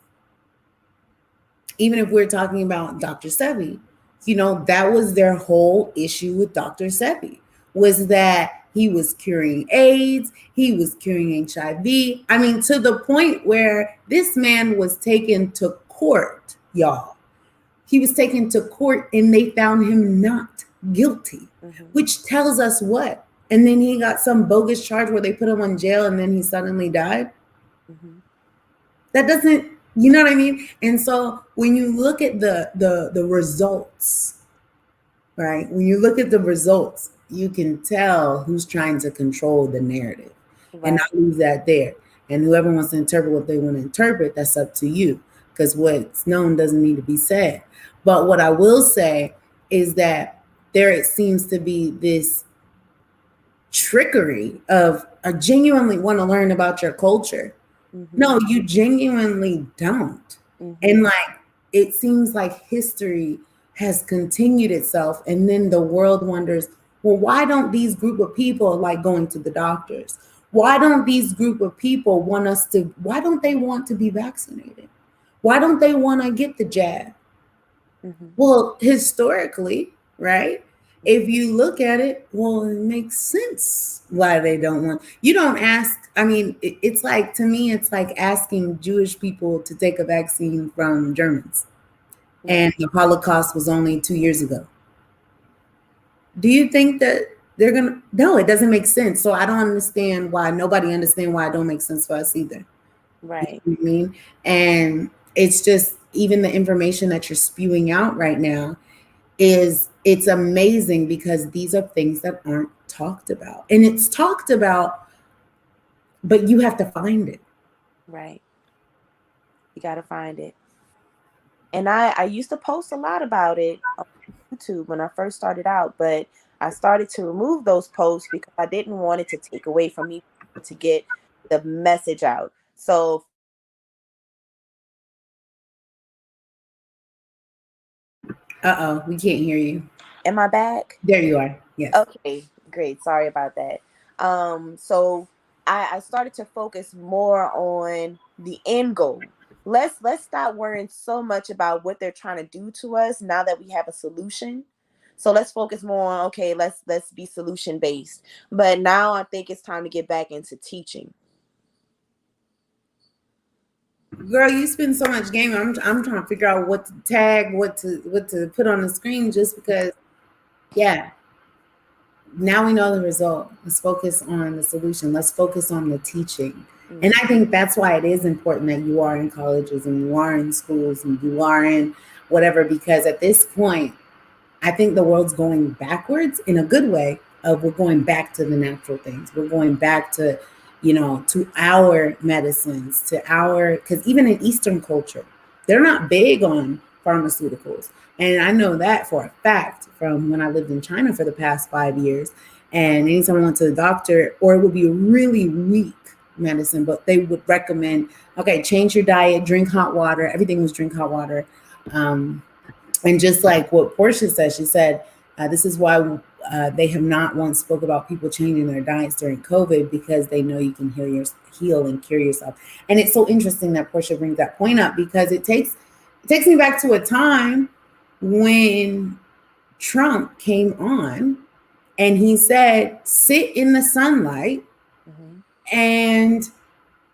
[SPEAKER 1] even if we're talking about Dr. Sebi, that was their whole issue with Dr. Sebi was that he was curing AIDS, he was curing HIV. I mean, to the point where this man was taken to court, y'all. He was taken to court and they found him not guilty,
[SPEAKER 2] Mm-hmm.
[SPEAKER 1] which tells us what? And then he got some bogus charge where they put him on jail and then he suddenly died.
[SPEAKER 2] Mm-hmm.
[SPEAKER 1] That doesn't, you know what I mean? And so when you look at the results, right? When you look at the results, you can tell who's trying to control the narrative. And
[SPEAKER 2] Right.
[SPEAKER 1] I leave that there. And whoever wants to interpret what they want to interpret, that's up to you. Because what's known doesn't need to be said. But what I will say is that there it seems to be this trickery of I genuinely want to learn about your culture.
[SPEAKER 2] Mm-hmm.
[SPEAKER 1] No, you genuinely don't.
[SPEAKER 2] Mm-hmm.
[SPEAKER 1] And like it seems like history has continued itself and then the world wonders, well, why don't these group of people like going to the doctors? Why don't these group of people want us to why don't they want to be vaccinated? Why don't they want to get the jab?
[SPEAKER 2] Mm-hmm.
[SPEAKER 1] Well, historically, right? If you look at it, well, it makes sense why they don't want. You don't ask. I mean, it's like to me, it's like asking Jewish people to take a vaccine from Germans,
[SPEAKER 2] Right.
[SPEAKER 1] and the Holocaust was only 2 years ago. Do you think that they're gonna? No, it doesn't make sense. So I don't understand why nobody understand why it don't make sense for us either. You
[SPEAKER 2] Right.
[SPEAKER 1] know what I mean? And it's just even the information that you're spewing out right now is it's amazing because these are things that aren't talked about. And it's talked about, but you have to find it.
[SPEAKER 2] Right. You got to find it. And I used to post a lot about it on YouTube when I first started out, but I started to remove those posts because I didn't want it to take away from me to get the message out. So,
[SPEAKER 1] Uh-oh, we can't hear you.
[SPEAKER 2] am I back?
[SPEAKER 1] There you are. Yes.
[SPEAKER 2] Okay, great. Sorry about that. So I started to focus more on the end goal. Let's stop worrying so much about what they're trying to do to us now that we have a solution. So let's focus more on okay, let's be solution based. But now I think it's time to get back into teaching.
[SPEAKER 1] Girl, you spend so much game. I'm trying to figure out what to tag, what to put on the screen just because yeah, now we know the result. Let's focus on the solution. Let's focus on the teaching. And
[SPEAKER 2] Mm-hmm.
[SPEAKER 1] I think that's why it is important that you are in colleges and you are in schools and you are in whatever, because at this point, I think the world's going backwards in a good way. Of we're going back to the natural things. We're going back to, to our medicines, to our because even in Eastern culture, they're not big on pharmaceuticals, and I know that for a fact from when I lived in China for the past 5 years. And anytime I went to the doctor, or it would be a really weak medicine, but they would recommend, okay, change your diet, drink hot water. Everything was drink hot water. And just like what Portia said, she said, this is why they have not once spoke about people changing their diets during COVID because they know you can heal and cure yourself. And it's so interesting that Portia brings that point up because it takes me back to a time when Trump came on and he said, sit in the sunlight
[SPEAKER 2] Mm-hmm.
[SPEAKER 1] and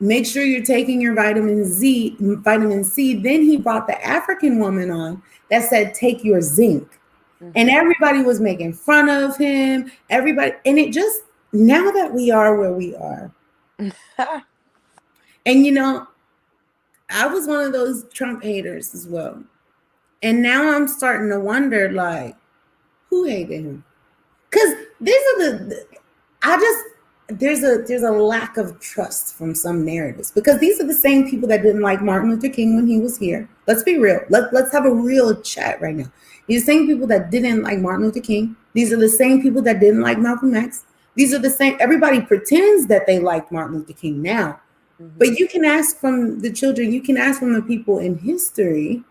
[SPEAKER 1] make sure you're taking your vitamin C. Then he brought the African woman on that said, take your zinc. And
[SPEAKER 2] Mm-hmm.
[SPEAKER 1] everybody was making fun of him. Everybody, and it just, now that we are where we are, and I was one of those Trump haters as well. And now I'm starting to wonder, like, who hated him? Because these are I just there's a lack of trust from some narratives because these are the same people that didn't like Martin Luther King when he was here. Let's be real. Let's have a real chat right now. These are the same people that didn't like Martin Luther King. These are the same people that didn't like Malcolm X. These are the same. Everybody pretends that they like Martin Luther King now,
[SPEAKER 2] Mm-hmm.
[SPEAKER 1] but you can ask from the children. You can ask from the people in history,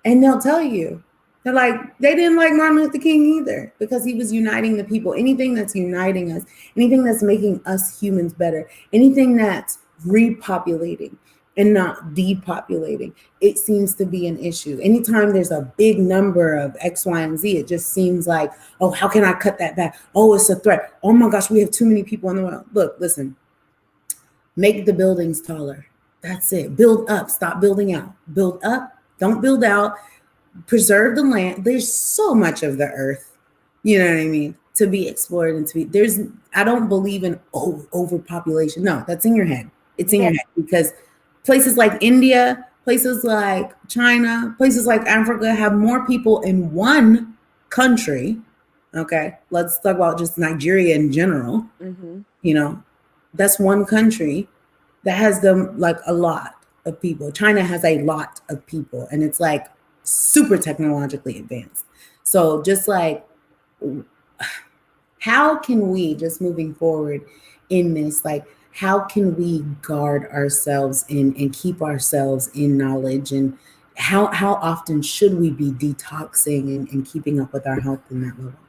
[SPEAKER 1] and they'll tell you They're like, they didn't like Martin Luther King either because he was uniting the people. Anything that's uniting us, anything that's making us humans better, anything that's repopulating and not depopulating, it seems to be an issue. Anytime there's a big number of X, Y, and Z, it just seems like, oh, how can I cut that back? Oh, it's a threat. Oh my gosh, we have too many people in the world. Look, listen, make the buildings taller. That's it. Build up. Stop building out. Build up. Don't build out. Preserve the land. There's so much of the earth, you know what I mean, to be explored and to be there's I don't believe in overpopulation. No, that's in your head. It's in
[SPEAKER 2] Yeah.
[SPEAKER 1] your head because places like India, places like China, places like Africa have more people in one country. Okay, let's talk about just Nigeria in general.
[SPEAKER 2] Mm-hmm.
[SPEAKER 1] You know, that's one country that has them like a lot of people. China has a lot of people, and it's like super technologically advanced. So just like, how can we just moving forward in this, like, how can we guard ourselves and keep ourselves in knowledge, and how often should we be detoxing and keeping up with our health in that level?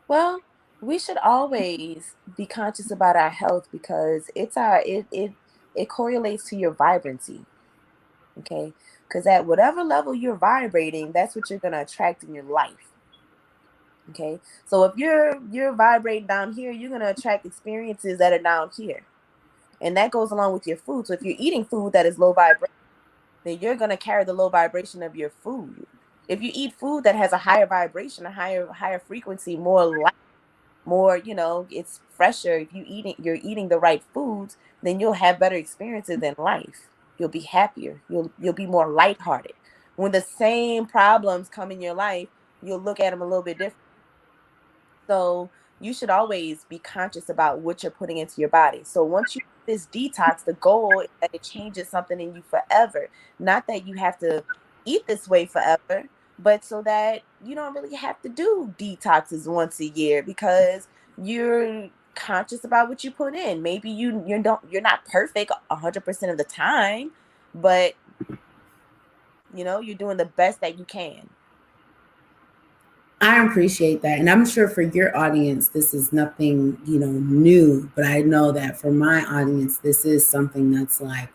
[SPEAKER 2] Well, we should always be conscious about our health because it correlates to your vibrancy. Okay, because at whatever level you're vibrating, that's what you're gonna attract in your life. Okay, so if you're vibrating down here, you're gonna attract experiences that are down here, and that goes along with your food. So if you're eating food that is low vibration, then you're gonna carry the low vibration of your food. If you eat food that has a higher vibration, a higher frequency, more light, more, it's fresher. If you're eating the right foods, then you'll have better experiences in life. You'll be happier. You'll be more lighthearted. When the same problems come in your life, you'll look at them a little bit different. So you should always be conscious about what you're putting into your body. So once you do this detox, the goal is that it changes something in you forever. Not that you have to eat this way forever, but so that you don't really have to do detoxes once a year because you're conscious about what you put in. Maybe you're not perfect 100% of the time, but you're doing the best that you can.
[SPEAKER 1] I appreciate that. And I'm sure for your audience, this is nothing, new, but I know that for my audience, this is something that's like,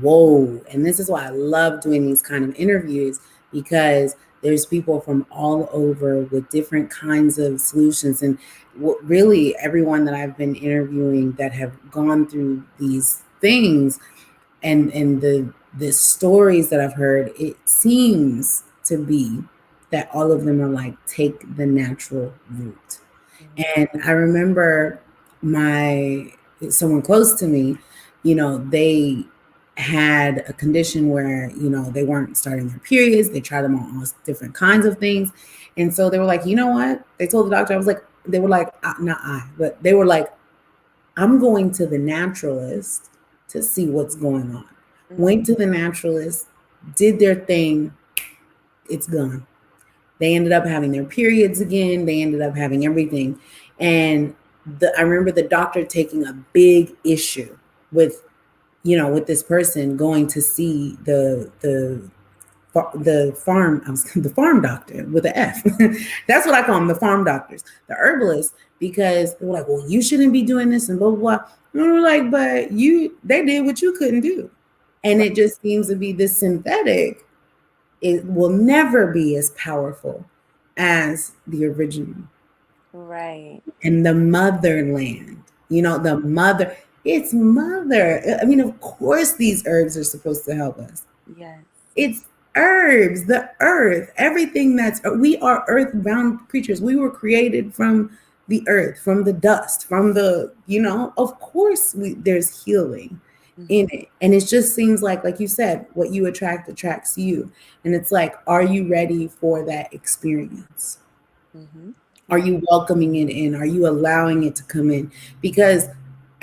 [SPEAKER 1] whoa. And this is why I love doing these kind of interviews because there's people from all over with different kinds of solutions. And really, everyone that I've been interviewing that have gone through these things and the stories that I've heard, it seems to be that all of them are like, take the natural route.
[SPEAKER 2] Mhm.
[SPEAKER 1] And I remember someone close to me, they had a condition where, they weren't starting their periods. They tried them on all different kinds of things. And so they were like, you know what? They told the doctor, they were like, not I, but they were like, I'm going to the naturalist to see what's going on.
[SPEAKER 2] Mhm.
[SPEAKER 1] Went to the naturalist, did their thing, it's gone. They ended up having their periods again. They ended up having everything. And I remember the doctor taking a big issue with, with this person going to see the farm doctor with an F. That's what I call them, the farm doctors, the herbalists, because they were like, well, you shouldn't be doing this and blah, blah, blah. And we were like, but they did what you couldn't do. And it just seems to be this synthetic. It will never be as powerful as the original.
[SPEAKER 2] Right.
[SPEAKER 1] And the motherland, the mother, it's mother. I mean, of course, these herbs are supposed to help us.
[SPEAKER 2] Yes.
[SPEAKER 1] It's herbs, the earth, everything we are earthbound creatures. We were created from the earth, from the dust, from of course, there's healing in it. And it just seems like you said, what you attract attracts you. And it's like, are you ready for that experience?
[SPEAKER 2] Mm-hmm.
[SPEAKER 1] Are you welcoming it in? Are you allowing it to come in? Because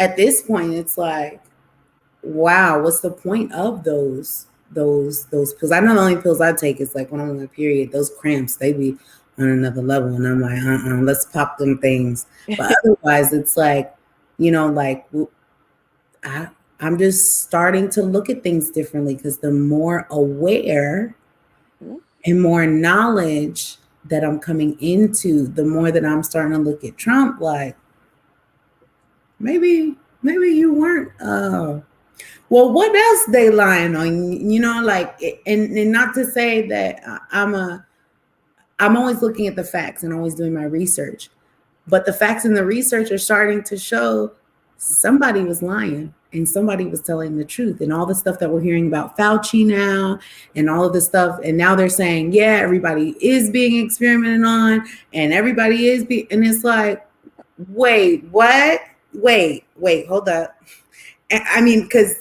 [SPEAKER 1] at this point, it's like, wow, what's the point of those pills? I know the only pills I take is like when I'm on my period, those cramps, they be on another level. And I'm like, let's pop them things. But otherwise, it's like, like I'm just starting to look at things differently because the more aware and more knowledge that I'm coming into, the more that I'm starting to look at Trump like, maybe you weren't well, what else they lying on, like, and not to say that I'm always looking at the facts and always doing my research, but the facts and the research are starting to show somebody was lying and somebody was telling the truth. And all the stuff that we're hearing about Fauci now and all of this stuff, and now they're saying, yeah, everybody is being experimented on and everybody is and it's like, wait, what? Wait, hold up. I mean, because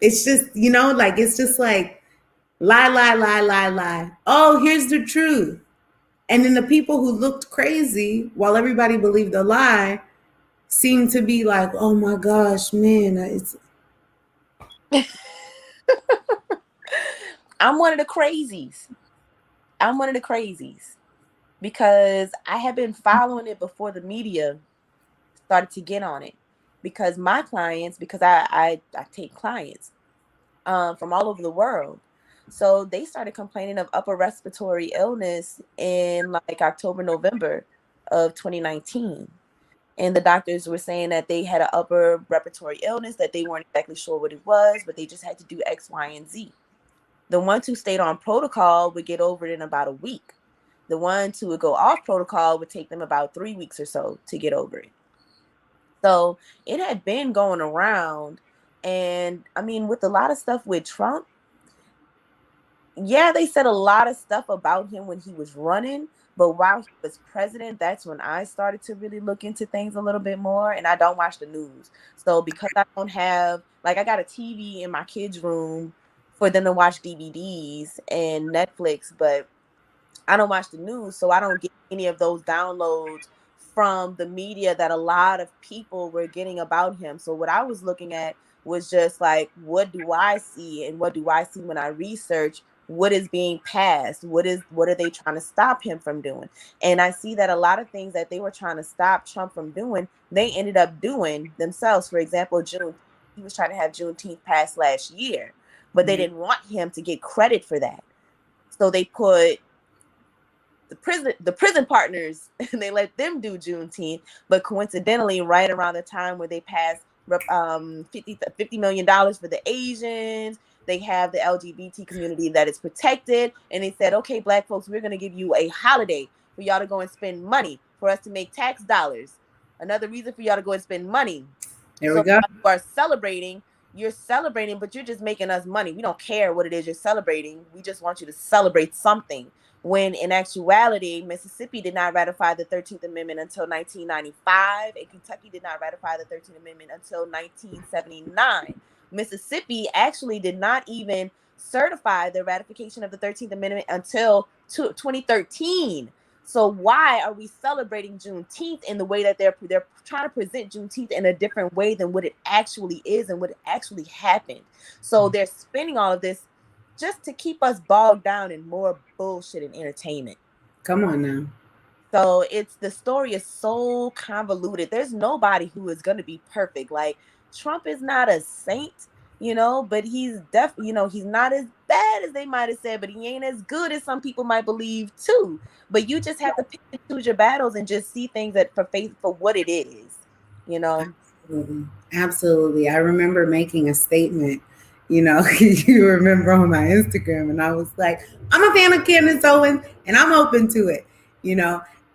[SPEAKER 1] it's just, like, it's just like lie, lie, lie, lie, lie. Oh, here's the truth. And then the people who looked crazy while everybody believed the lie seemed to be like, oh my gosh, man, it's.
[SPEAKER 2] I'm one of the crazies. Because I had been following it before the media started to get on it. Because my clients, because I take clients from all over the world. So they started complaining of upper respiratory illness in like October, November of 2019. And the doctors were saying that they had an upper respiratory illness, that they weren't exactly sure what it was, but they just had to do X, Y, and Z. The ones who stayed on protocol would get over it in about a week. The ones who would go off protocol would take them about 3 weeks or so to get over it. So it had been going around. And I mean, with a lot of stuff with Trump, yeah, they said a lot of stuff about him when he was running, but while he was president, that's when I started to really look into things a little bit more. And I don't watch the news. So because I don't have, like, I got a TV in my kids' room for them to watch DVDs and Netflix, but I don't watch the news, so I don't get any of those downloads from the media that a lot of people were getting about him. So what I was looking at was just like, what do I see, and what do I see when I research what is being passed? What are they trying to stop him from doing? And I see that a lot of things that they were trying to stop Trump from doing, they ended up doing themselves. For example, June, he was trying to have Juneteenth pass last year, but they didn't want him to get credit for that. So they put the prison partners and they let them do Juneteenth, but coincidentally, right around the time where they passed $50 million for the Asians, they have the LGBT community that is protected, and they said, okay, Black folks, we're going to give you a holiday for y'all to go and spend money for us to make tax dollars. Another reason for y'all to go and spend money.
[SPEAKER 1] There we go.
[SPEAKER 2] You are celebrating. You're celebrating, but you're just making us money. We don't care what it is you're celebrating. We just want you to celebrate something. When in actuality, Mississippi did not ratify the 13th Amendment until 1995, and Kentucky did not ratify the 13th Amendment until 1979. Mississippi actually did not even certify the ratification of the 13th Amendment until 2013. So why are we celebrating Juneteenth in the way that they're trying to present Juneteenth in a different way than what it actually is and what it actually happened? So they're spending all of this just to keep us bogged down in more bullshit and entertainment.
[SPEAKER 1] Come on now.
[SPEAKER 2] So the story is so convoluted. There's nobody who is going to be perfect. Like, Trump is not a saint, but he's he's not as bad as they might have said, but he ain't as good as some people might believe too. But you just have to pick and choose your battles and just see things for what it is,
[SPEAKER 1] Absolutely. I remember making a statement, you remember, on my Instagram, and I was like, I'm a fan of Candace Owens and I'm open to it,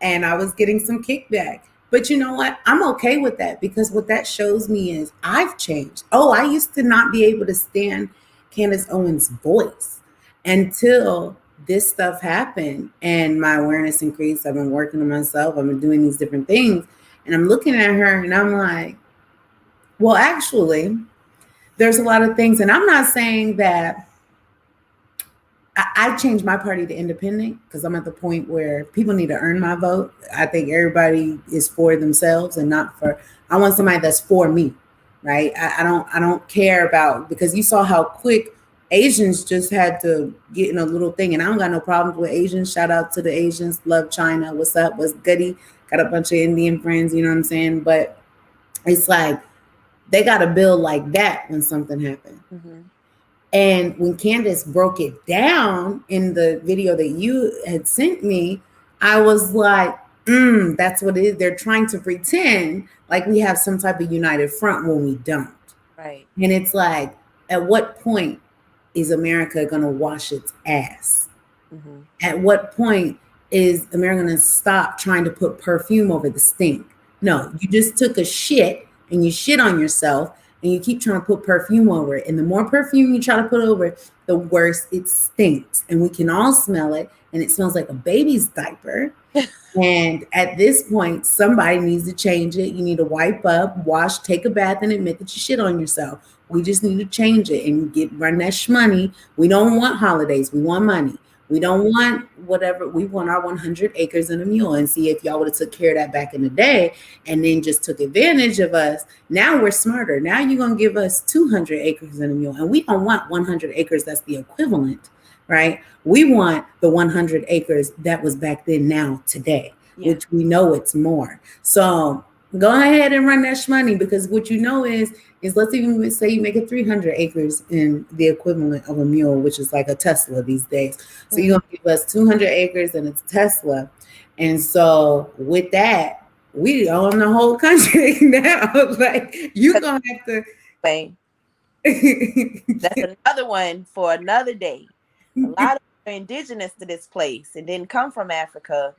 [SPEAKER 1] and I was getting some kickback. But you know what? I'm okay with that, because what that shows me is I've changed. Oh, I used to not be able to stand Candace Owens' voice until this stuff happened and my awareness increased. I've been working on myself. I've been doing these different things. And I'm looking at her and I'm like, well, actually, there's a lot of things. And I'm not saying that I changed my party to independent, because I'm at the point where people need to earn my vote. I think everybody is for themselves and not for. I want somebody that's for me, right? I don't care about, because you saw how quick Asians just had to get in a little thing, and I don't got no problems with Asians. Shout out to the Asians. Love China. What's up? What's goody? Got a bunch of Indian friends. You know what I'm saying? But it's like they got to build like that when something happened.
[SPEAKER 2] Mm-hmm.
[SPEAKER 1] And when Candace broke it down in the video that you had sent me, I was like, that's what it is. They're trying to pretend like we have some type of united front when we don't.
[SPEAKER 2] Right.
[SPEAKER 1] And it's like, at what point is America going to wash its ass?
[SPEAKER 2] Mm-hmm.
[SPEAKER 1] At what point is America going to stop trying to put perfume over the stink? No, you just took a shit and you shit on yourself and you keep trying to put perfume over it. And the more perfume you try to put over it, the worse it stinks. And we can all smell it. And it smells like a baby's diaper. And at this point, somebody needs to change it. You need to wipe up, wash, take a bath, and admit that you shit on yourself. We just need to change it and run that shmoney. We don't want holidays. We want money. We don't want whatever. We want our 100 acres and a mule. And see, if y'all would have took care of that back in the day and then just took advantage of us, now we're smarter. Now you're going to give us 200 acres and a mule. And we don't want 100 acres. That's the equivalent, right? We want the 100 acres that was back then, now, today, which we know it's more. So go ahead and run that money, because what you know is let's even say you make it 300 acres in the equivalent of a mule, which is like a Tesla these days. So you're going to give us 200 acres and it's Tesla. And so with that, we own the whole country now. Like, you're going to have to.
[SPEAKER 2] That's another one for another day. A lot of people are indigenous to this place and didn't come from Africa.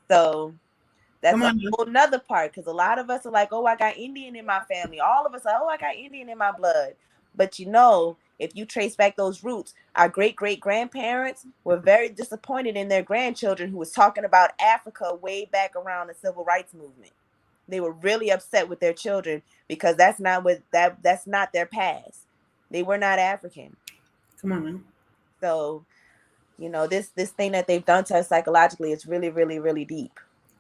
[SPEAKER 2] So that's a whole nother part, because a lot of us are like, oh, I got Indian in my family. All of us are, oh, I got Indian in my blood. But if you trace back those roots, our great-great-grandparents were very disappointed in their grandchildren who was talking about Africa way back around the civil rights movement. They were really upset with their children because that's not their past. They were not African.
[SPEAKER 1] Come on now.
[SPEAKER 2] So, this thing that they've done to us psychologically is really, really, really deep.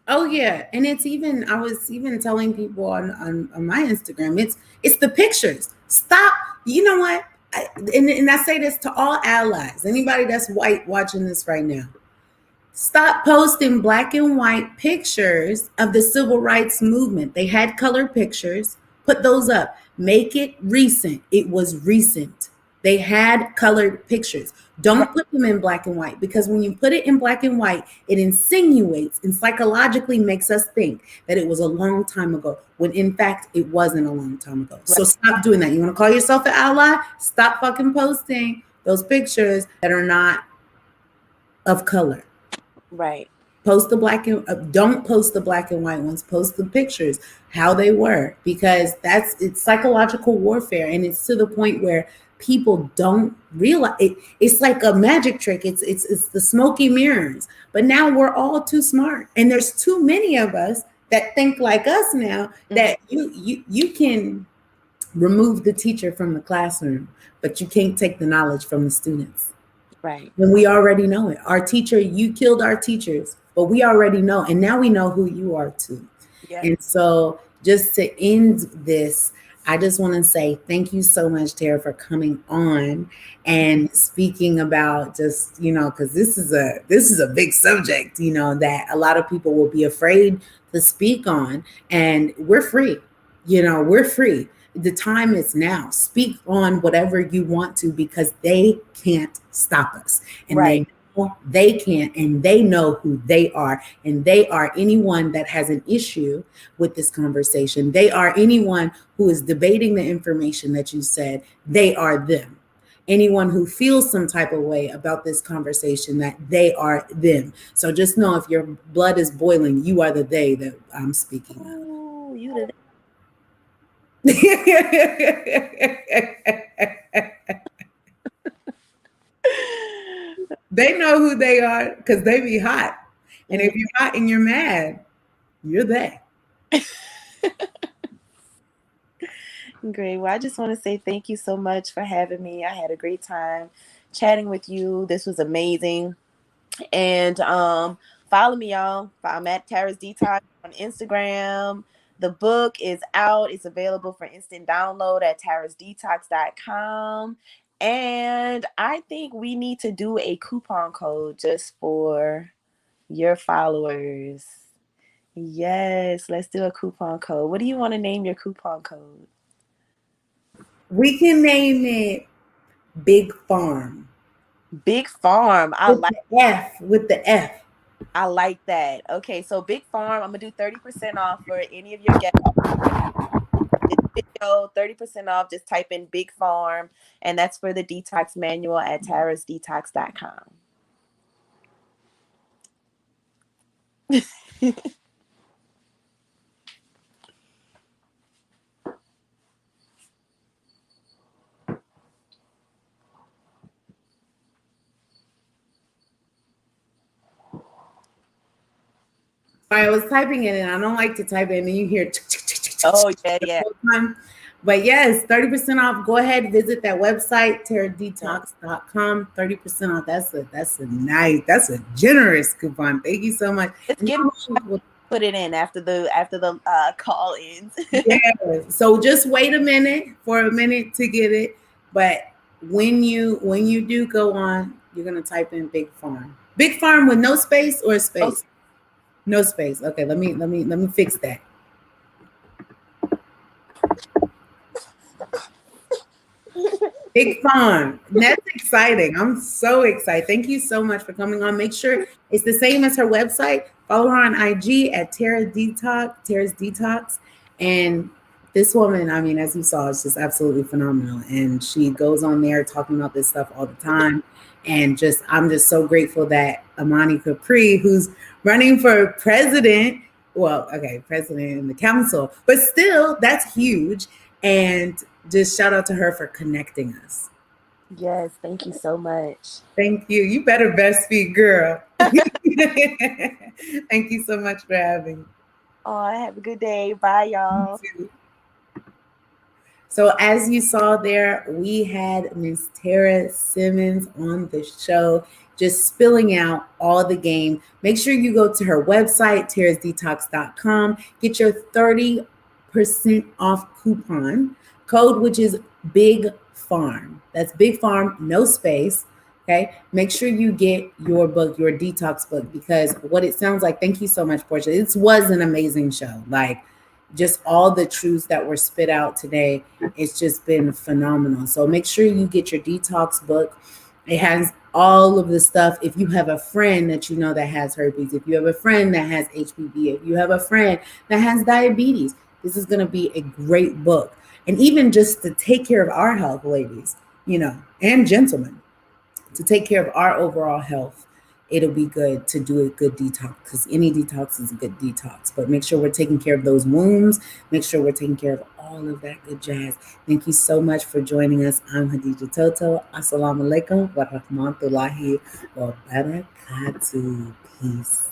[SPEAKER 1] Oh yeah, and it's even, I was even telling people on my Instagram, it's the pictures. Stop. You know what? And I say this to all allies, anybody that's white watching this right now. Stop posting black and white pictures of the civil rights movement. They had color pictures. Put those up. Make it recent. It was recent. They had colored pictures. Don't put them in black and white, because when you put it in black and white, it insinuates and psychologically makes us think that it was a long time ago, when in fact it wasn't a long time ago. So stop doing that. You want to call yourself an ally? Stop fucking posting those pictures that are not of color.
[SPEAKER 2] Right.
[SPEAKER 1] Post the black and don't post the black and white ones. Post the pictures how they were, because it's psychological warfare, and it's to the point where people don't realize it. It's like a magic trick. It's the smoky mirrors. But now we're all too smart, and there's too many of us that think like us now, that you can remove the teacher from the classroom, but you can't take the knowledge from the students.
[SPEAKER 2] Right.
[SPEAKER 1] And we already know it. Our teacher, you killed our teachers, but we already know. And now we know who you are too. Yeah. And so just to end this, I just want to say thank you so much, Tara, for coming on and speaking about just, because this is a big subject, that a lot of people will be afraid to speak on. And we're free. We're free. The time is now. Speak on whatever you want to, because they can't stop us. And they can't, and they know who they are. And they are anyone that has an issue with this conversation. They are anyone who is debating the information that you said. They are them. Anyone who feels some type of way about this conversation, that they are them. So just know, if your blood is boiling, you are the they that I'm speaking of.
[SPEAKER 2] Oh, you the
[SPEAKER 1] They know who they are, because they be hot. And if you're hot and you're mad, you're they.
[SPEAKER 2] Great. Well, I just want to say thank you so much for having me. I had a great time chatting with you. This was amazing. And follow me, y'all. I'm at Tara's Detox on Instagram. The book is out. It's available for instant download at tarasdetox.com. And I think we need to do a coupon code just for your followers. Yes, let's do a coupon code. What do you want to name your coupon code?
[SPEAKER 1] We can name it Big Farm.
[SPEAKER 2] Big Farm.
[SPEAKER 1] With the F. With the F.
[SPEAKER 2] I like that. Okay, so Big Farm, I'm gonna do 30% off for any of your guests. This video, 30% off. Just type in Big Farm, and that's for the detox manual at tarasdetox.com.
[SPEAKER 1] I was typing it and I don't like to type it and then you hear
[SPEAKER 2] Oh, yeah,
[SPEAKER 1] the
[SPEAKER 2] yeah.
[SPEAKER 1] whole time. But yes, 30% off. Go ahead, visit that website,
[SPEAKER 2] Yeah.
[SPEAKER 1] teradetox.com. 30% off. That's a generous coupon. Thank you so much.
[SPEAKER 2] Just
[SPEAKER 1] And
[SPEAKER 2] give me put it in after the call ends.
[SPEAKER 1] yeah, so just wait for a minute to get it. But when you do go on, you're gonna type in Big Farm. Big Farm with no space or
[SPEAKER 2] Oh,
[SPEAKER 1] space? No space. Okay, let me fix that. Big Farm. That's exciting. I'm so excited. Thank you so much for coming on. Make sure it's the same as her website. Follow her on IG at Tara's Detox. And this woman, I mean, as you saw, is just absolutely phenomenal. And she goes on there talking about this stuff all the time. And I'm just so grateful that Amani Capri, who's running for president, well, okay, president in the council, but still, that's huge. And just shout out to her for connecting us.
[SPEAKER 2] yes, thank you so much.
[SPEAKER 1] Thank you. You better best speak, girl. Thank you so much for having me.
[SPEAKER 2] Oh, have a good day. Bye, y'all.
[SPEAKER 1] So as you saw there, we had Miss Tara Simmons on the show, just spilling out all the game. Make sure you go to her website, tarasdetox.com. Get your 30% off coupon code, which is Big Farm. That's Big Farm, no space. Okay. Make sure you get your book, your detox book, because what it sounds like, thank you so much, Portia. It was an amazing show. Like, just all the truths that were spit out today, it's just been phenomenal. So make sure you get your detox book. It has all of the stuff. If you have a friend that you know that has herpes, if you have a friend that has HPV, if you have a friend that has diabetes, this is going to be a great book. And even just to take care of our health, ladies, and gentlemen, to take care of our overall health, it'll be good to do a good detox, because any detox is a good detox. But make sure we're taking care of those wounds. Make sure we're taking care of all of that good jazz. Thank you so much for joining us. I'm Khadijah Toto. Assalamu alaikum wa rahmatullahi wa barakatuh. Peace.